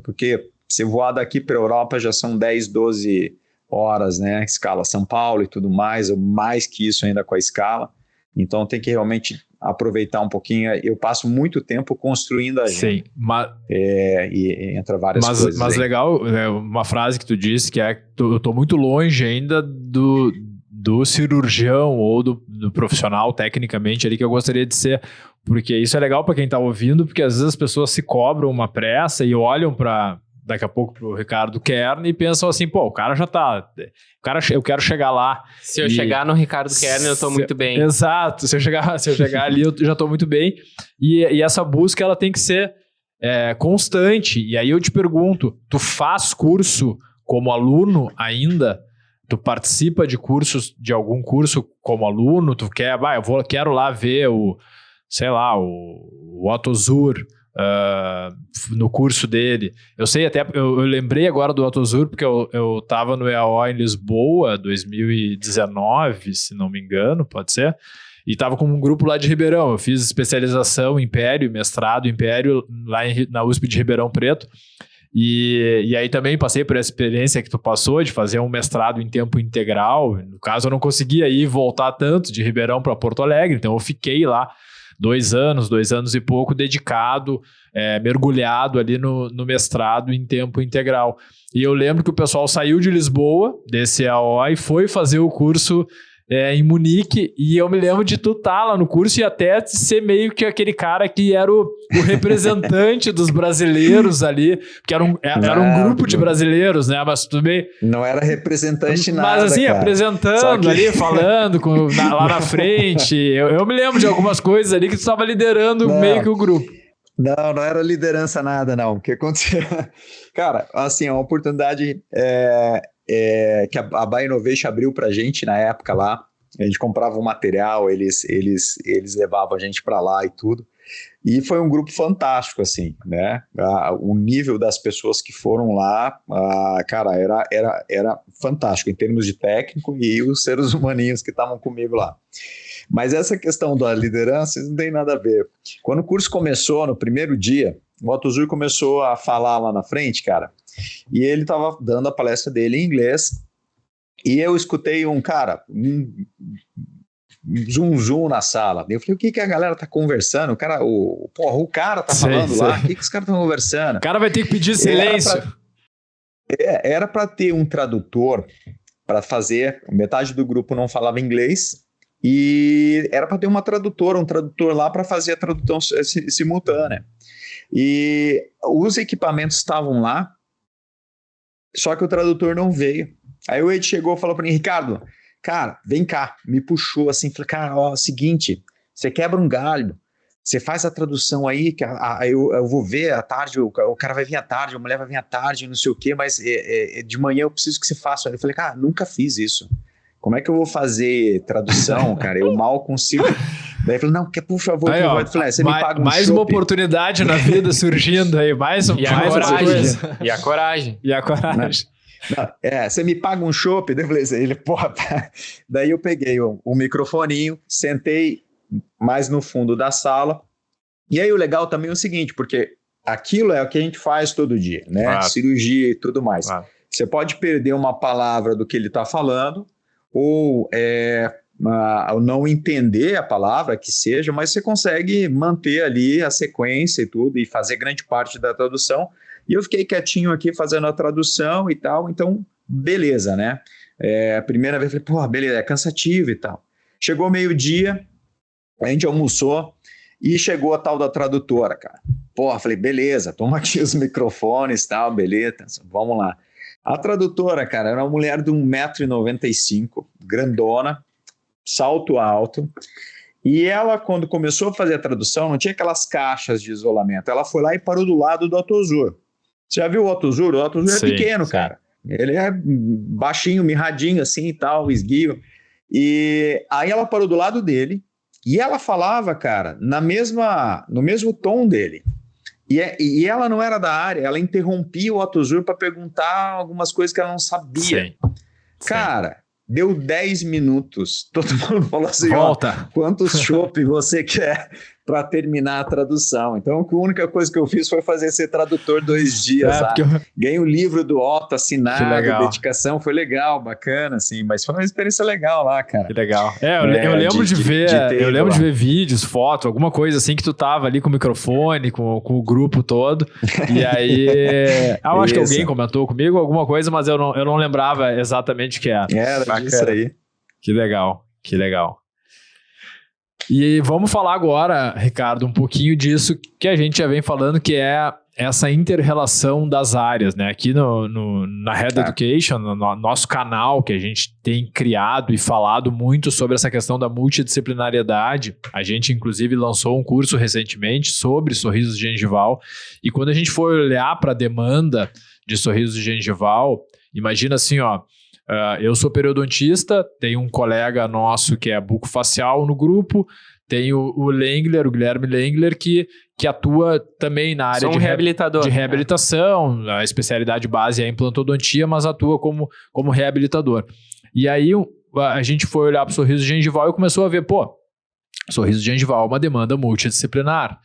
porque se voar daqui para a Europa já são 10, 12 horas, né, escala São Paulo e tudo mais, ou mais que isso ainda com a escala, então tem que realmente aproveitar um pouquinho. Eu passo muito tempo construindo a agenda. Sim, mas... e entra várias coisas. Mas legal, uma frase que tu disse, que eu tô muito longe ainda do cirurgião ou do profissional, tecnicamente, ali, que eu gostaria de ser. Porque isso é legal para quem tá ouvindo, porque às vezes as pessoas se cobram uma pressa e olham para... daqui a pouco pro Ricardo Kern e pensam assim, pô, o cara já tá... eu quero chegar lá. Se eu chegar no Ricardo Kern, eu tô muito bem. Exato. Se eu chegar ali, eu já tô muito bem. E essa busca, ela tem que ser constante. E aí eu te pergunto, tu faz curso como aluno ainda? Tu participa de algum curso como aluno? Tu quer... quero lá ver o Otto Zur... no curso dele. Eu sei até, eu lembrei agora do Otto Zur, porque eu tava no EAO em Lisboa, 2019, se não me engano, pode ser, e tava com um grupo lá de Ribeirão. Eu fiz especialização Império, mestrado Império, lá na USP de Ribeirão Preto, e aí também passei por essa experiência que tu passou, de fazer um mestrado em tempo integral. No caso, eu não conseguia ir voltar tanto de Ribeirão para Porto Alegre, então eu fiquei lá 2 anos e pouco, dedicado, mergulhado ali no mestrado em tempo integral. E eu lembro que o pessoal saiu de Lisboa, desse EAO, e foi fazer o curso em Munique, e eu me lembro de tu estar lá no curso e até ser meio que aquele cara que era o representante dos brasileiros ali, porque era um grupo de brasileiros, né? Mas tudo bem. Não era representante nada, mas assim, cara. apresentando ali, falando lá na frente. Eu me lembro de algumas coisas ali que tu estava liderando meio que o grupo. Não era liderança nada, não. O que aconteceu? Cara, assim, é uma oportunidade que a Buy Innovation abriu pra gente na época lá. A gente comprava o material, eles levavam a gente para lá e tudo. E foi um grupo fantástico, assim, né? O nível das pessoas que foram lá, cara, era fantástico em termos de técnico, e os seres humaninhos que estavam comigo lá. Mas essa questão da liderança não tem nada a ver. Quando o curso começou, no primeiro dia, o Otto Zur começou a falar lá na frente, cara, e ele estava dando a palestra dele em inglês, e eu escutei um zoom na sala. Eu falei, o que a galera tá conversando? O cara tá falando lá, o que os caras estão conversando? O cara vai ter que pedir silêncio. Era para ter um tradutor para fazer, metade do grupo não falava inglês, e era para ter um tradutor lá para fazer a tradução simultânea. E os equipamentos estavam lá, só que o tradutor não veio. Aí o Ed chegou e falou para mim, Ricardo, cara, vem cá, me puxou assim, falei, cara, ó, seguinte, você quebra um galho, você faz a tradução aí, que eu vou ver à tarde, o cara vai vir à tarde, a mulher vai vir à tarde, não sei o quê, mas de manhã eu preciso que você faça. Eu falei, cara, nunca fiz isso. Como é que eu vou fazer tradução, cara? Eu mal consigo. Daí ele falou, não, por favor, aí, ó, você me paga um mais chopp. Uma oportunidade na vida surgindo aí, mais a coragem. E a coragem. E a coragem. Não, você me paga um chopp? Daí eu falei, ele, porra, tá. Daí eu peguei o microfoninho, sentei mais no fundo da sala. E aí o legal também é o seguinte, porque aquilo é o que a gente faz todo dia, né? Claro. Cirurgia e tudo mais. Claro. Você pode perder uma palavra do que ele está falando, ou não entender a palavra que seja, mas você consegue manter ali a sequência e tudo, e fazer grande parte da tradução. E eu fiquei quietinho aqui fazendo a tradução e tal, então beleza, né? A primeira vez eu falei, pô, beleza, é cansativo e tal. Chegou meio-dia, a gente almoçou e chegou a tal da tradutora, cara. Porra, falei, beleza, toma aqui os microfones e tal, beleza, vamos lá. A tradutora, cara, era uma mulher de 1,95 m, grandona, salto alto, e ela, quando começou a fazer a tradução, não tinha aquelas caixas de isolamento, ela foi lá e parou do lado do Otto Zur. Você já viu o Otto Zur? O Otto Zur é pequeno, cara. Ele é baixinho, mirradinho assim e tal, esguio. E aí ela parou do lado dele, e ela falava, cara, no mesmo tom dele. E ela não era da área, ela interrompia o Otto Zur para perguntar algumas coisas que ela não sabia. Sim. Cara, deu 10 minutos, todo mundo falou assim, volta. Ó, quantos chopp você quer para terminar a tradução. Então, a única coisa que eu fiz foi fazer ser tradutor 2 dias lá. Ganhei o livro do Otto assinado, dedicação, foi legal, bacana, assim, mas foi uma experiência legal lá, cara. Que legal. Eu lembro de ver vídeos, fotos, alguma coisa assim, que tu tava ali com o microfone, com o grupo todo, e aí eu acho que alguém comentou comigo alguma coisa, mas eu não lembrava exatamente o que era. Era isso aí. Que legal, que legal. E vamos falar agora, Ricardo, um pouquinho disso que a gente já vem falando, que é essa inter-relação das áreas, né? Aqui na Head Education, no nosso canal, que a gente tem criado e falado muito sobre essa questão da multidisciplinariedade. A gente, inclusive, lançou um curso recentemente sobre sorrisos de gengival. E quando a gente for olhar para a demanda de sorrisos de gengival, imagina assim, ó. Eu sou periodontista, tenho um colega nosso que é bucofacial no grupo, tem o Lengler, o Guilherme Lengler, que atua também na área de reabilitação. A especialidade base é a implantodontia, mas atua como reabilitador. E aí a gente foi olhar para o sorriso gengival e começou a ver, sorriso gengival é uma demanda multidisciplinar.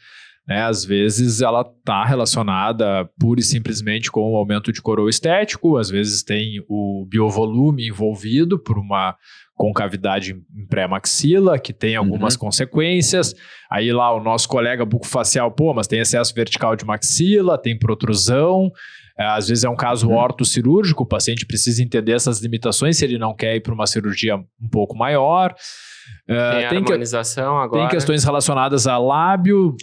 Né? Às vezes ela está relacionada pura e simplesmente com o aumento de coroa estético, às vezes tem o biovolume envolvido por uma concavidade em pré-maxila, que tem algumas consequências. Aí lá o nosso colega bucofacial, mas tem excesso vertical de maxila, tem protrusão, às vezes é um caso ortocirúrgico, o paciente precisa entender essas limitações se ele não quer ir para uma cirurgia um pouco maior. Tem harmonização agora. Tem questões relacionadas a lábio,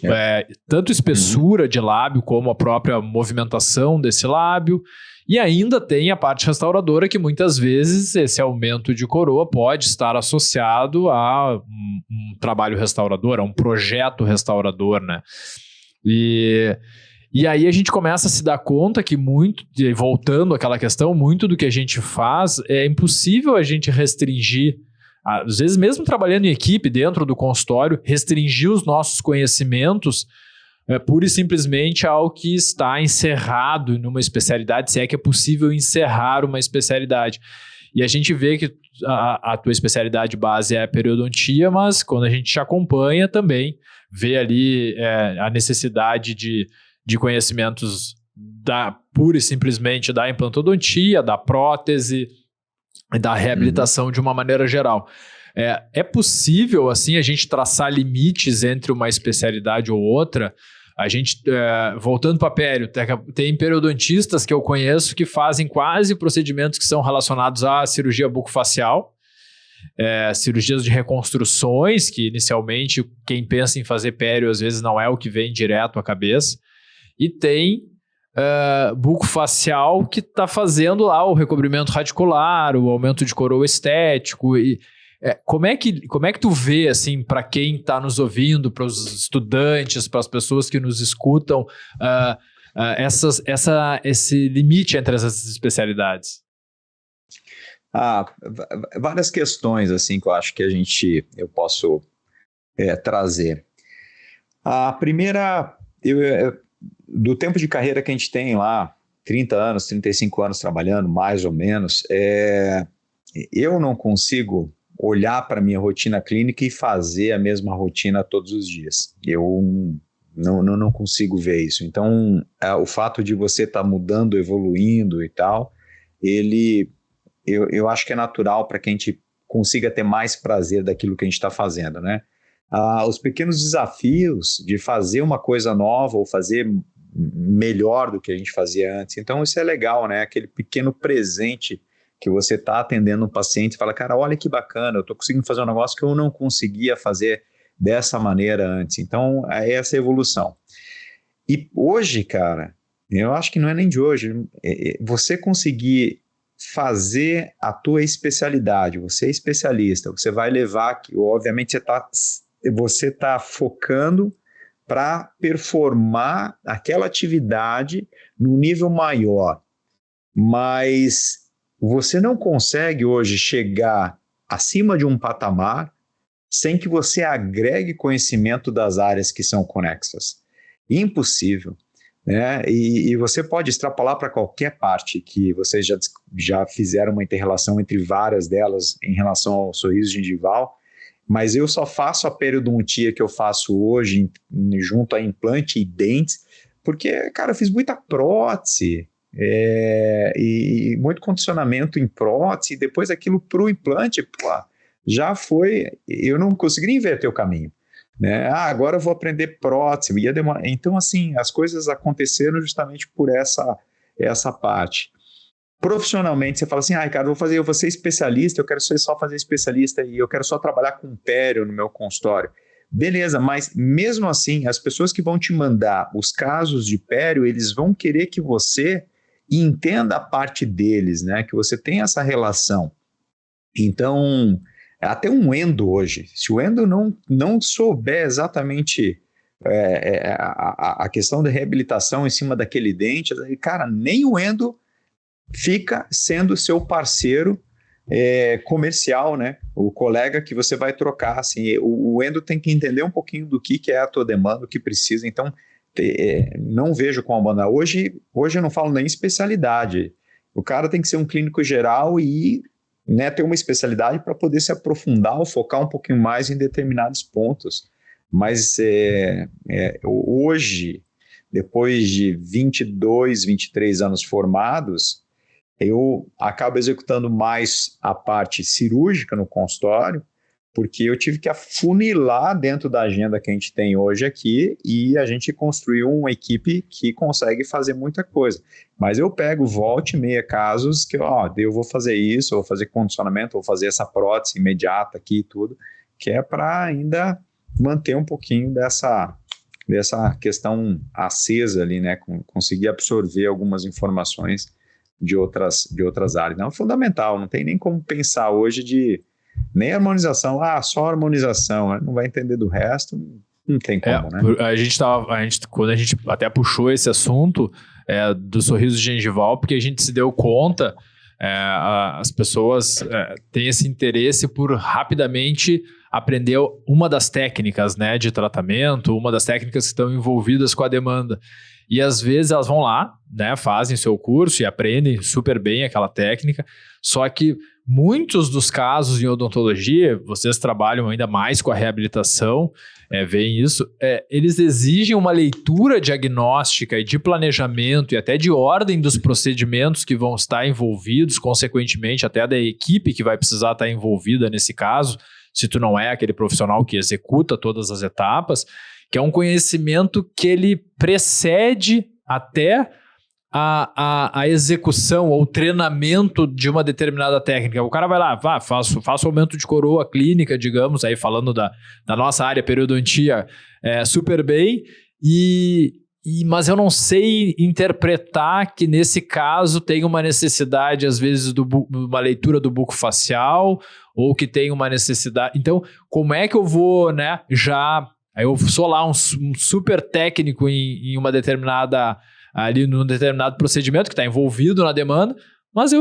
tanto espessura de lábio como a própria movimentação desse lábio. E ainda tem a parte restauradora, que muitas vezes esse aumento de coroa pode estar associado a um trabalho restaurador, a um projeto restaurador, né? E aí a gente começa a se dar conta que voltando àquela questão, muito do que a gente faz é impossível a gente restringir. Às vezes, mesmo trabalhando em equipe dentro do consultório, restringir os nossos conhecimentos pura e simplesmente ao que está encerrado numa especialidade, se é que é possível encerrar uma especialidade. E a gente vê que a tua especialidade base é a periodontia, mas quando a gente te acompanha também, vê ali a necessidade de conhecimentos pura e simplesmente da implantodontia, da prótese, da reabilitação de uma maneira geral. É possível, assim, a gente traçar limites entre uma especialidade ou outra? A gente, voltando para pério, tem periodontistas que eu conheço que fazem quase procedimentos que são relacionados à cirurgia bucofacial, cirurgias de reconstruções, que inicialmente quem pensa em fazer pério às vezes não é o que vem direto à cabeça, e tem bucofacial que está fazendo lá o recobrimento radicular, o aumento de coroa estético. Como é que tu vê, assim, para quem está nos ouvindo, para os estudantes, para as pessoas que nos escutam, esse limite entre essas especialidades? Várias questões, assim, que eu acho que eu posso trazer. A primeira, do tempo de carreira que a gente tem lá, 30 anos, 35 anos trabalhando, mais ou menos, eu não consigo olhar para a minha rotina clínica e fazer a mesma rotina todos os dias. Eu não consigo ver isso. Então, o fato de você estar mudando, evoluindo e tal, eu acho que é natural para que a gente consiga ter mais prazer daquilo que a gente está fazendo, né? Os pequenos desafios de fazer uma coisa nova ou fazer melhor do que a gente fazia antes. Então, isso é legal, né? Aquele pequeno presente que você está atendendo um paciente e fala, cara, olha que bacana, eu estou conseguindo fazer um negócio que eu não conseguia fazer dessa maneira antes. Então, é essa evolução. E hoje, cara, eu acho que não é nem de hoje, você conseguir fazer a tua especialidade, você é especialista, você vai levar, obviamente você está focando para performar aquela atividade no nível maior, mas você não consegue hoje chegar acima de um patamar sem que você agregue conhecimento das áreas que são conexas. Impossível, né? E você pode extrapolar para qualquer parte que vocês já fizeram uma inter-relação entre várias delas em relação ao sorriso gengival, mas eu só faço a periodontia que eu faço hoje, junto a implante e dentes, porque, cara, eu fiz muita prótese, e muito condicionamento em prótese, e depois aquilo para o implante, pô, já foi, eu não consegui inverter o caminho, né? Agora eu vou aprender prótese, ia demorar. Então, assim, as coisas aconteceram justamente por essa parte. Profissionalmente, você fala assim, Ricardo, eu vou ser especialista, eu quero só fazer especialista e eu quero só trabalhar com pério no meu consultório. Beleza, mas mesmo assim, as pessoas que vão te mandar os casos de pério, eles vão querer que você entenda a parte deles, né? Que você tenha essa relação. Então, até um endo hoje, se o endo não souber exatamente a questão da reabilitação em cima daquele dente, cara, nem o endo fica sendo seu parceiro comercial, né? O colega que você vai trocar, assim, o endo tem que entender um pouquinho do que é a tua demanda, o que precisa, então não vejo como abandonar. Hoje eu não falo nem especialidade, o cara tem que ser um clínico geral e, né, ter uma especialidade para poder se aprofundar ou focar um pouquinho mais em determinados pontos, mas hoje, depois de 22, 23 anos formados, eu acabo executando mais a parte cirúrgica no consultório, porque eu tive que afunilar dentro da agenda que a gente tem hoje aqui e a gente construiu uma equipe que consegue fazer muita coisa. Mas eu pego volta e meia casos que eu vou fazer isso, eu vou fazer condicionamento, vou fazer essa prótese imediata aqui e tudo, que é para ainda manter um pouquinho dessa questão acesa ali, né? Conseguir absorver algumas informações de outras áreas. Não é fundamental, não tem nem como pensar hoje de nem harmonização, só harmonização, não vai entender do resto, não tem como, né? Quando a gente até puxou esse assunto do sorriso gengival, porque a gente se deu conta, as pessoas têm esse interesse por rapidamente aprender uma das técnicas, né, de tratamento, uma das técnicas que estão envolvidas com a demanda. E às vezes elas vão lá, né, fazem seu curso e aprendem super bem aquela técnica, só que muitos dos casos em odontologia, vocês trabalham ainda mais com a reabilitação, veem isso, eles exigem uma leitura diagnóstica e de planejamento e até de ordem dos procedimentos que vão estar envolvidos, consequentemente até da equipe que vai precisar estar envolvida nesse caso, se tu não é aquele profissional que executa todas as etapas, que é um conhecimento que ele precede até a execução ou treinamento de uma determinada técnica. O cara vai lá, faço aumento de coroa clínica, digamos, aí falando da nossa área, periodontia, super bem, mas eu não sei interpretar que nesse caso tem uma necessidade, às vezes, de uma leitura do bucofacial, ou que tem uma necessidade... Então, como é que eu vou, né, Aí eu sou lá um super técnico em uma determinada... ali num determinado procedimento que está envolvido na demanda, mas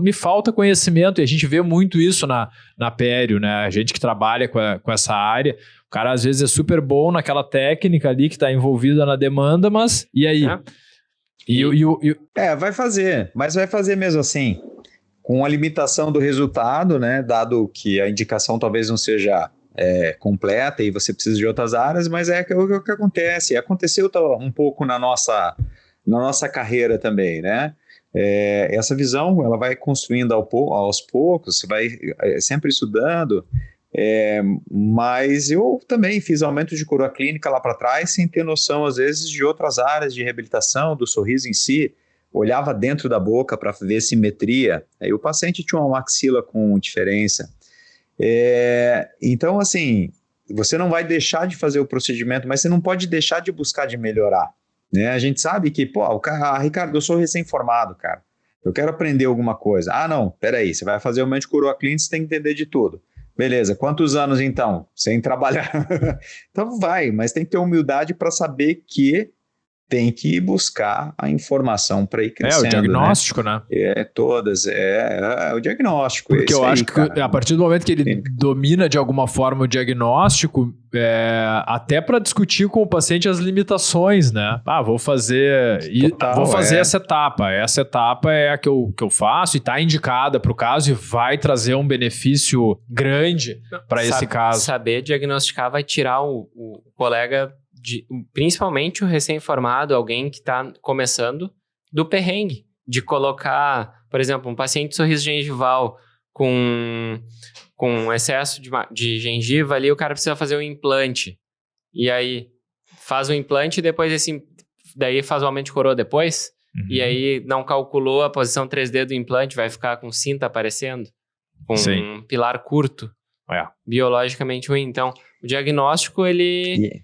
me falta conhecimento, e a gente vê muito isso na pério, né? A gente que trabalha com essa área, o cara às vezes é super bom naquela técnica ali que está envolvida na demanda, mas e aí? Vai fazer, mas vai fazer mesmo assim, com a limitação do resultado, né? Dado que a indicação talvez não seja completa e você precisa de outras áreas, mas é o que acontece. Aconteceu um pouco na nossa carreira também, né? Essa visão, ela vai construindo aos poucos, você vai sempre estudando, mas eu também fiz aumento de coroa clínica lá para trás, sem ter noção, às vezes, de outras áreas de reabilitação, do sorriso em si, olhava dentro da boca para ver simetria, aí o paciente tinha uma maxila com diferença. Então, assim, você não vai deixar de fazer o procedimento, mas você não pode deixar de buscar de melhorar, né? A gente sabe que, Ricardo, eu sou recém-formado, cara, eu quero aprender alguma coisa. Não, peraí, você vai fazer aumento de coroa clínica, você tem que entender de tudo. Beleza, quantos anos então? Sem trabalhar. Então vai, mas tem que ter humildade para saber que tem que buscar a informação para ir crescendo. O diagnóstico, né? É o diagnóstico. Porque eu acho que a partir do momento que ele domina de alguma forma o diagnóstico, até para discutir com o paciente as limitações, né? Vou fazer essa etapa. Essa etapa é a que eu faço e está indicada para o caso e vai trazer um benefício grande para esse caso. Saber diagnosticar vai tirar o colega, principalmente o recém-formado, alguém que está começando, do perrengue. De colocar, por exemplo, um paciente de sorriso gengival com excesso de gengiva ali, o cara precisa fazer um implante. E aí, faz o implante e depois daí faz o aumento de coroa depois. Uhum. E aí, não calculou a posição 3D do implante, vai ficar com cinta aparecendo, com um pilar curto, biologicamente ruim. Então, o diagnóstico, ele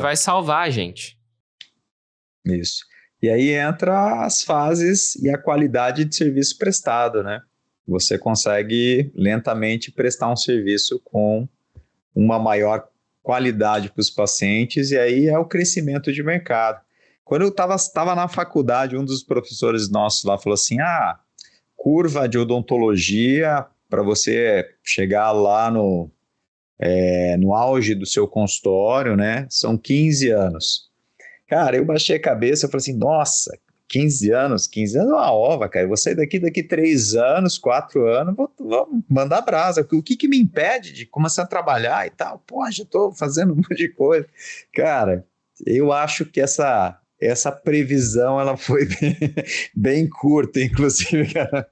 vai salvar a gente. Isso. E aí entra as fases e a qualidade de serviço prestado, né? Você consegue lentamente prestar um serviço com uma maior qualidade para os pacientes e aí é o crescimento de mercado. Quando eu estava na faculdade, um dos professores nossos lá falou assim, curva de odontologia para você chegar lá no auge do seu consultório, né? São 15 anos. Cara, eu baixei a cabeça e falei assim, nossa, 15 anos é uma ova, cara. Eu vou sair daqui 3 anos, 4 anos, vou mandar brasa. O que me impede de começar a trabalhar e tal? Pô, já estou fazendo um monte de coisa. Cara, eu acho que essa previsão, ela foi bem curta, inclusive, cara.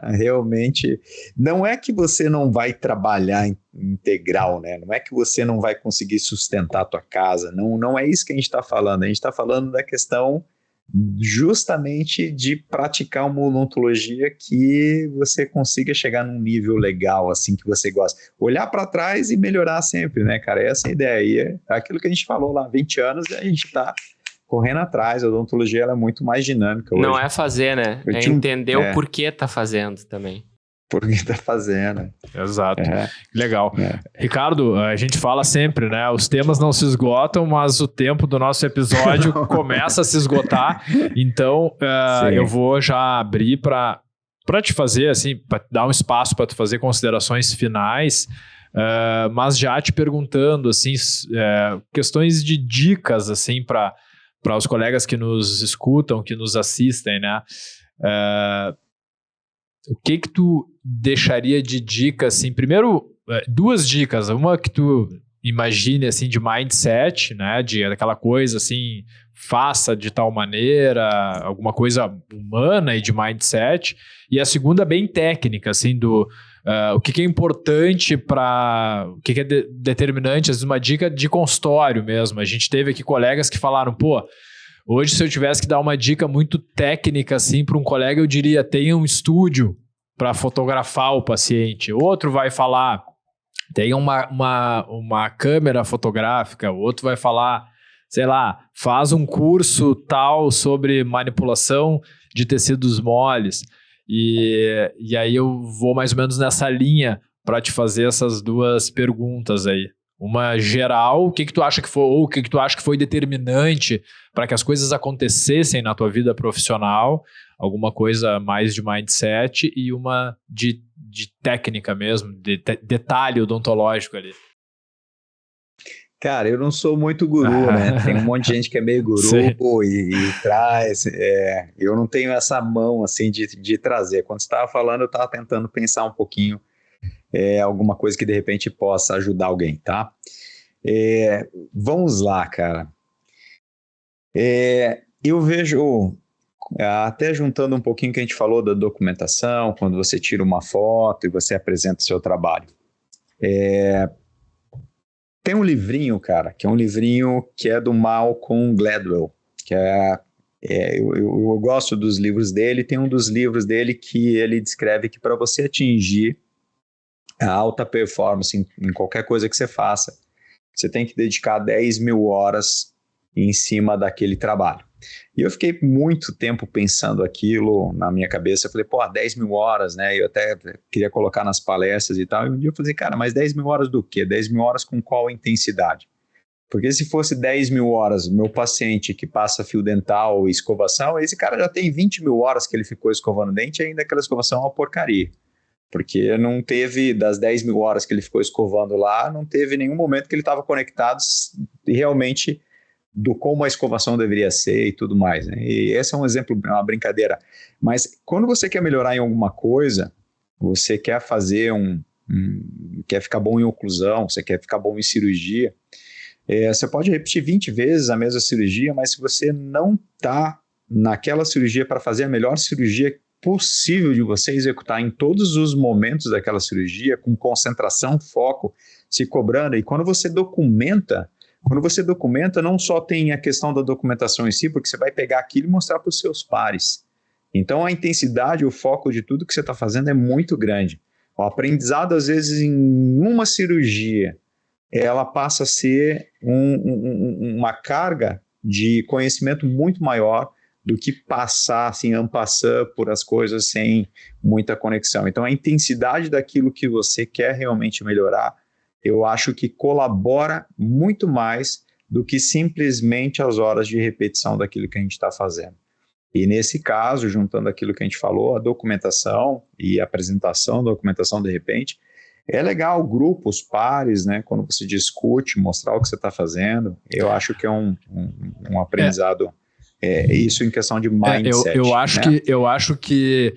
Realmente, não é que você não vai trabalhar integral, né? Não é que você não vai conseguir sustentar a tua casa, não é isso que a gente está falando. A gente está falando da questão justamente de praticar uma odontologia que você consiga chegar num nível legal, assim, que você gosta. Olhar para trás e melhorar sempre, né, cara? Essa é a ideia. É aquilo que a gente falou lá, 20 anos, a gente está correndo atrás. A odontologia, ela é muito mais dinâmica hoje. Não é fazer, né? É entender o porquê tá fazendo também. Por que tá fazendo. Exato. Legal. Ricardo, a gente fala sempre, né? Os temas não se esgotam, mas o tempo do nosso episódio começa a se esgotar. Então, eu vou já abrir para te fazer, assim, para dar um espaço para tu fazer considerações finais, mas já te perguntando, assim, questões de dicas, assim, para os colegas que nos escutam, que nos assistem, né? O que tu deixaria de dica, assim? Primeiro, 2 dicas. Uma que tu imagine, assim, de mindset, né? Daquela coisa, assim, faça de tal maneira, alguma coisa humana e de mindset. E a segunda, bem técnica, assim, o que é importante o que é determinante, às vezes uma dica de consultório mesmo. A gente teve aqui colegas que falaram, hoje, se eu tivesse que dar uma dica muito técnica assim para um colega, eu diria, tenha um estúdio para fotografar o paciente. Outro vai falar, tenha uma câmera fotográfica. O outro vai falar, sei lá, faz um curso tal sobre manipulação de tecidos moles. E aí eu vou mais ou menos nessa linha para te fazer essas 2 perguntas aí. Uma geral, o que tu acha que foi, ou o que tu acha que foi determinante para que as coisas acontecessem na tua vida profissional, alguma coisa mais de mindset e uma de técnica mesmo, de detalhe odontológico ali. Cara, eu não sou muito guru, né? Tem um monte de gente que é meio guru e traz. Eu não tenho essa mão, assim, de trazer. Quando você estava falando, eu estava tentando pensar um pouquinho alguma coisa que de repente possa ajudar alguém, tá? Vamos lá, cara. Eu vejo, até juntando um pouquinho que a gente falou da documentação, quando você tira uma foto e você apresenta o seu trabalho. Tem um livrinho, cara, que é um livrinho que é do Malcolm Gladwell, que eu gosto dos livros dele. Tem um dos livros dele que ele descreve que para você atingir a alta performance em qualquer coisa que você faça, você tem que dedicar 10 mil horas em cima daquele trabalho. E eu fiquei muito tempo pensando aquilo na minha cabeça. Eu falei, 10 mil horas, né? Eu até queria colocar nas palestras e tal. E um dia eu falei, cara, mas 10 mil horas do quê? 10 mil horas com qual intensidade? Porque se fosse 10 mil horas, meu paciente que passa fio dental e escovação, esse cara já tem 20 mil horas que ele ficou escovando dente e ainda aquela escovação é uma porcaria. Porque não teve, das 10 mil horas que ele ficou escovando lá, não teve nenhum momento que ele estava conectado realmente do como a escovação deveria ser e tudo mais, né? E esse é um exemplo, uma brincadeira. Mas quando você quer melhorar em alguma coisa, você quer fazer quer ficar bom em oclusão, você quer ficar bom em cirurgia, você pode repetir 20 vezes a mesma cirurgia, mas se você não está naquela cirurgia para fazer a melhor cirurgia possível de você executar em todos os momentos daquela cirurgia, com concentração, foco, se cobrando, e quando você documenta, não só tem a questão da documentação em si, porque você vai pegar aquilo e mostrar para os seus pares. Então, a intensidade, o foco de tudo que você está fazendo é muito grande. O aprendizado, às vezes, em uma cirurgia, ela passa a ser uma carga de conhecimento muito maior do que passar, assim, en passant por as coisas sem muita conexão. Então, a intensidade daquilo que você quer realmente melhorar, eu acho que colabora muito mais do que simplesmente as horas de repetição daquilo que a gente está fazendo. E nesse caso, juntando aquilo que a gente falou, a documentação e a apresentação da documentação de repente, é legal, grupos, pares, né? Quando você discute, mostrar o que você está fazendo, eu acho que é um aprendizado, isso em questão de mindset. Eu acho que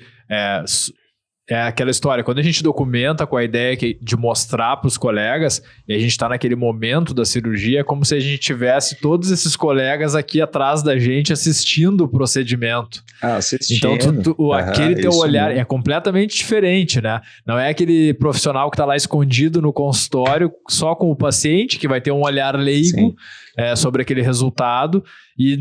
é aquela história, quando a gente documenta com a ideia de mostrar para os colegas, e a gente está naquele momento da cirurgia, é como se a gente tivesse todos esses colegas aqui atrás da gente assistindo o procedimento. Assistindo. Então, aquele teu olhar é completamente diferente, né? Não é aquele profissional que está lá escondido no consultório, só com o paciente, que vai ter um olhar leigo sobre aquele resultado, e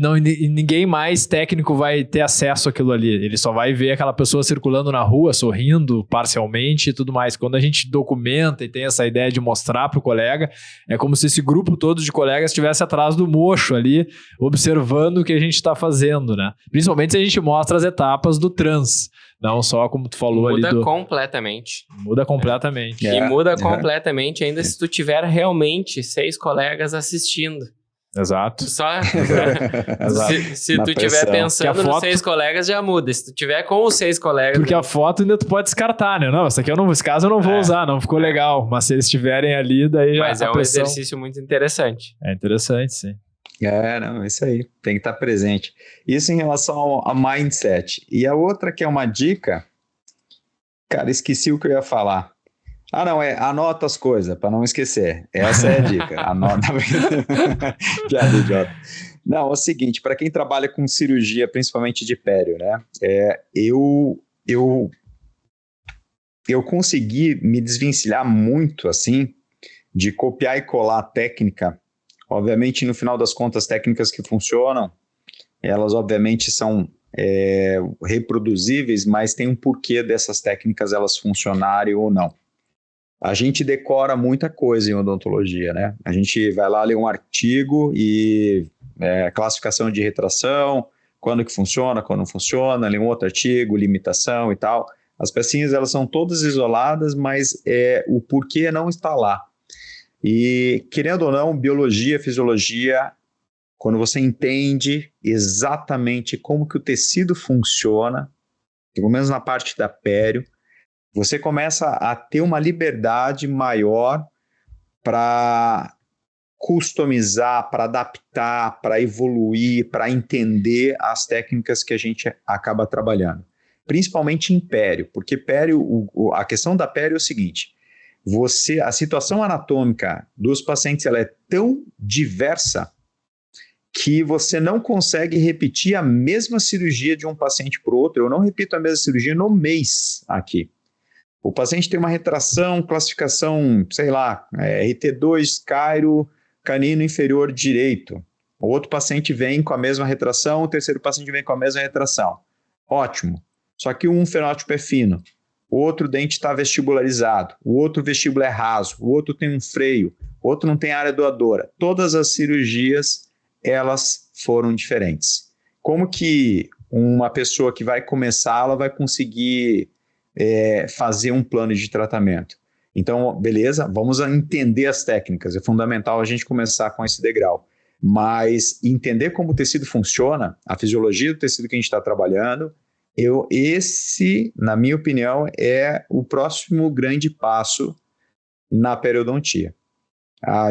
ninguém mais técnico vai ter acesso àquilo ali. Ele só vai ver aquela pessoa circulando na rua, sorrindo parcialmente e tudo mais. Quando a gente documenta e tem essa ideia de mostrar para o colega, é como se esse grupo todo de colegas estivesse atrás do mocho ali, observando o que a gente está fazendo, né? Principalmente se a gente mostra as etapas do trans. Não só como tu falou ali Muda completamente. Muda completamente. E muda completamente ainda se tu tiver realmente 6 colegas assistindo. Exato. Só se tu estiver pensando nos 6 colegas, já muda. Se tu tiver com os 6 colegas... Porque a foto ainda tu pode descartar, né? Não, esse caso eu não vou usar, não ficou legal. Mas se eles estiverem ali, daí já... Mas é um exercício muito interessante. É interessante, sim. Isso aí. Tem que estar presente. Isso em relação a mindset. E a outra que é uma dica... Cara, esqueci o que eu ia falar. Anota as coisas, para não esquecer. Essa é a dica. Anota. Piada idiota. Não, é o seguinte, para quem trabalha com cirurgia, principalmente de pério, né? Eu consegui me desvencilhar muito, assim, de copiar e colar a técnica. Obviamente, no final das contas, técnicas que funcionam, elas obviamente são reproduzíveis, mas tem um porquê dessas técnicas elas funcionarem ou não. A gente decora muita coisa em odontologia, né? A gente vai lá ler um artigo e classificação de retração, quando que funciona, quando não funciona, lê um outro artigo, limitação e tal. As pecinhas, elas são todas isoladas, mas o porquê não está lá. E, querendo ou não, biologia, fisiologia, quando você entende exatamente como que o tecido funciona, pelo menos na parte da pério, você começa a ter uma liberdade maior para customizar, para adaptar, para evoluir, para entender as técnicas que a gente acaba trabalhando. Principalmente em pério, porque pério, a questão da pério é o seguinte, a situação anatômica dos pacientes ela é tão diversa que você não consegue repetir a mesma cirurgia de um paciente para o outro. Eu não repito a mesma cirurgia no mês aqui. O paciente tem uma retração, classificação, sei lá, RT2, Cairo, canino inferior direito. O outro paciente vem com a mesma retração, o terceiro paciente vem com a mesma retração. Ótimo. Só que um fenótipo é fino, o outro dente está vestibularizado, o outro vestíbulo é raso, o outro tem um freio, o outro não tem área doadora. Todas as cirurgias, elas foram diferentes. Como que uma pessoa que vai começar, ela vai conseguir fazer um plano de tratamento? Então, beleza, vamos entender as técnicas. É fundamental a gente começar com esse degrau. Mas entender como o tecido funciona, a fisiologia do tecido que a gente está trabalhando, esse, na minha opinião, é o próximo grande passo na periodontia. A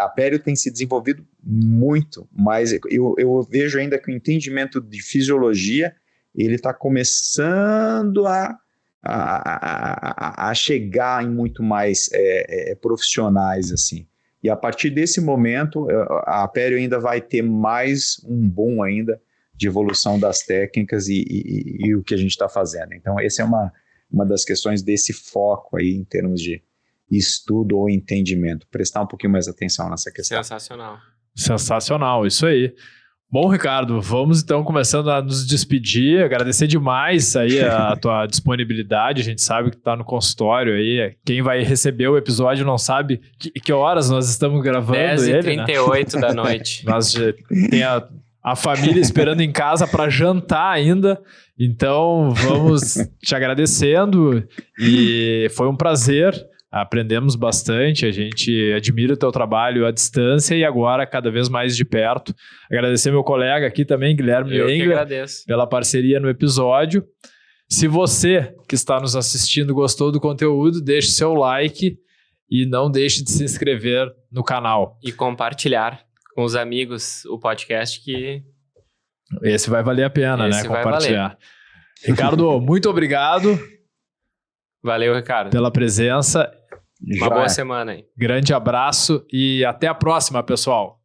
pério tem se desenvolvido muito, mas eu vejo ainda que o entendimento de fisiologia ele está começando a chegar em muito mais profissionais assim. E a partir desse momento, a pério ainda vai ter mais um boom ainda de evolução das técnicas e o que a gente está fazendo. Então, essa é uma das questões desse foco aí em termos de estudo ou entendimento. Prestar um pouquinho mais atenção nessa questão. Sensacional, isso aí. Bom, Ricardo, vamos então começando a nos despedir, agradecer demais aí a tua disponibilidade, a gente sabe que tu tá no consultório aí, quem vai receber o episódio não sabe que horas nós estamos gravando 10h38 da noite. Nós tem a família esperando em casa para jantar ainda, então vamos te agradecendo e foi um prazer. Aprendemos bastante, a gente admira o teu trabalho à distância e agora cada vez mais de perto. Agradecer meu colega aqui também, Guilherme Engler, pela parceria no episódio. Se você que está nos assistindo gostou do conteúdo, deixe seu like e não deixe de se inscrever no canal. E compartilhar com os amigos o podcast que... Esse vai valer a pena, né? Compartilhar. Ricardo, muito obrigado. Valeu, Ricardo. Pela presença. Uma boa semana aí. Grande abraço e até a próxima, pessoal.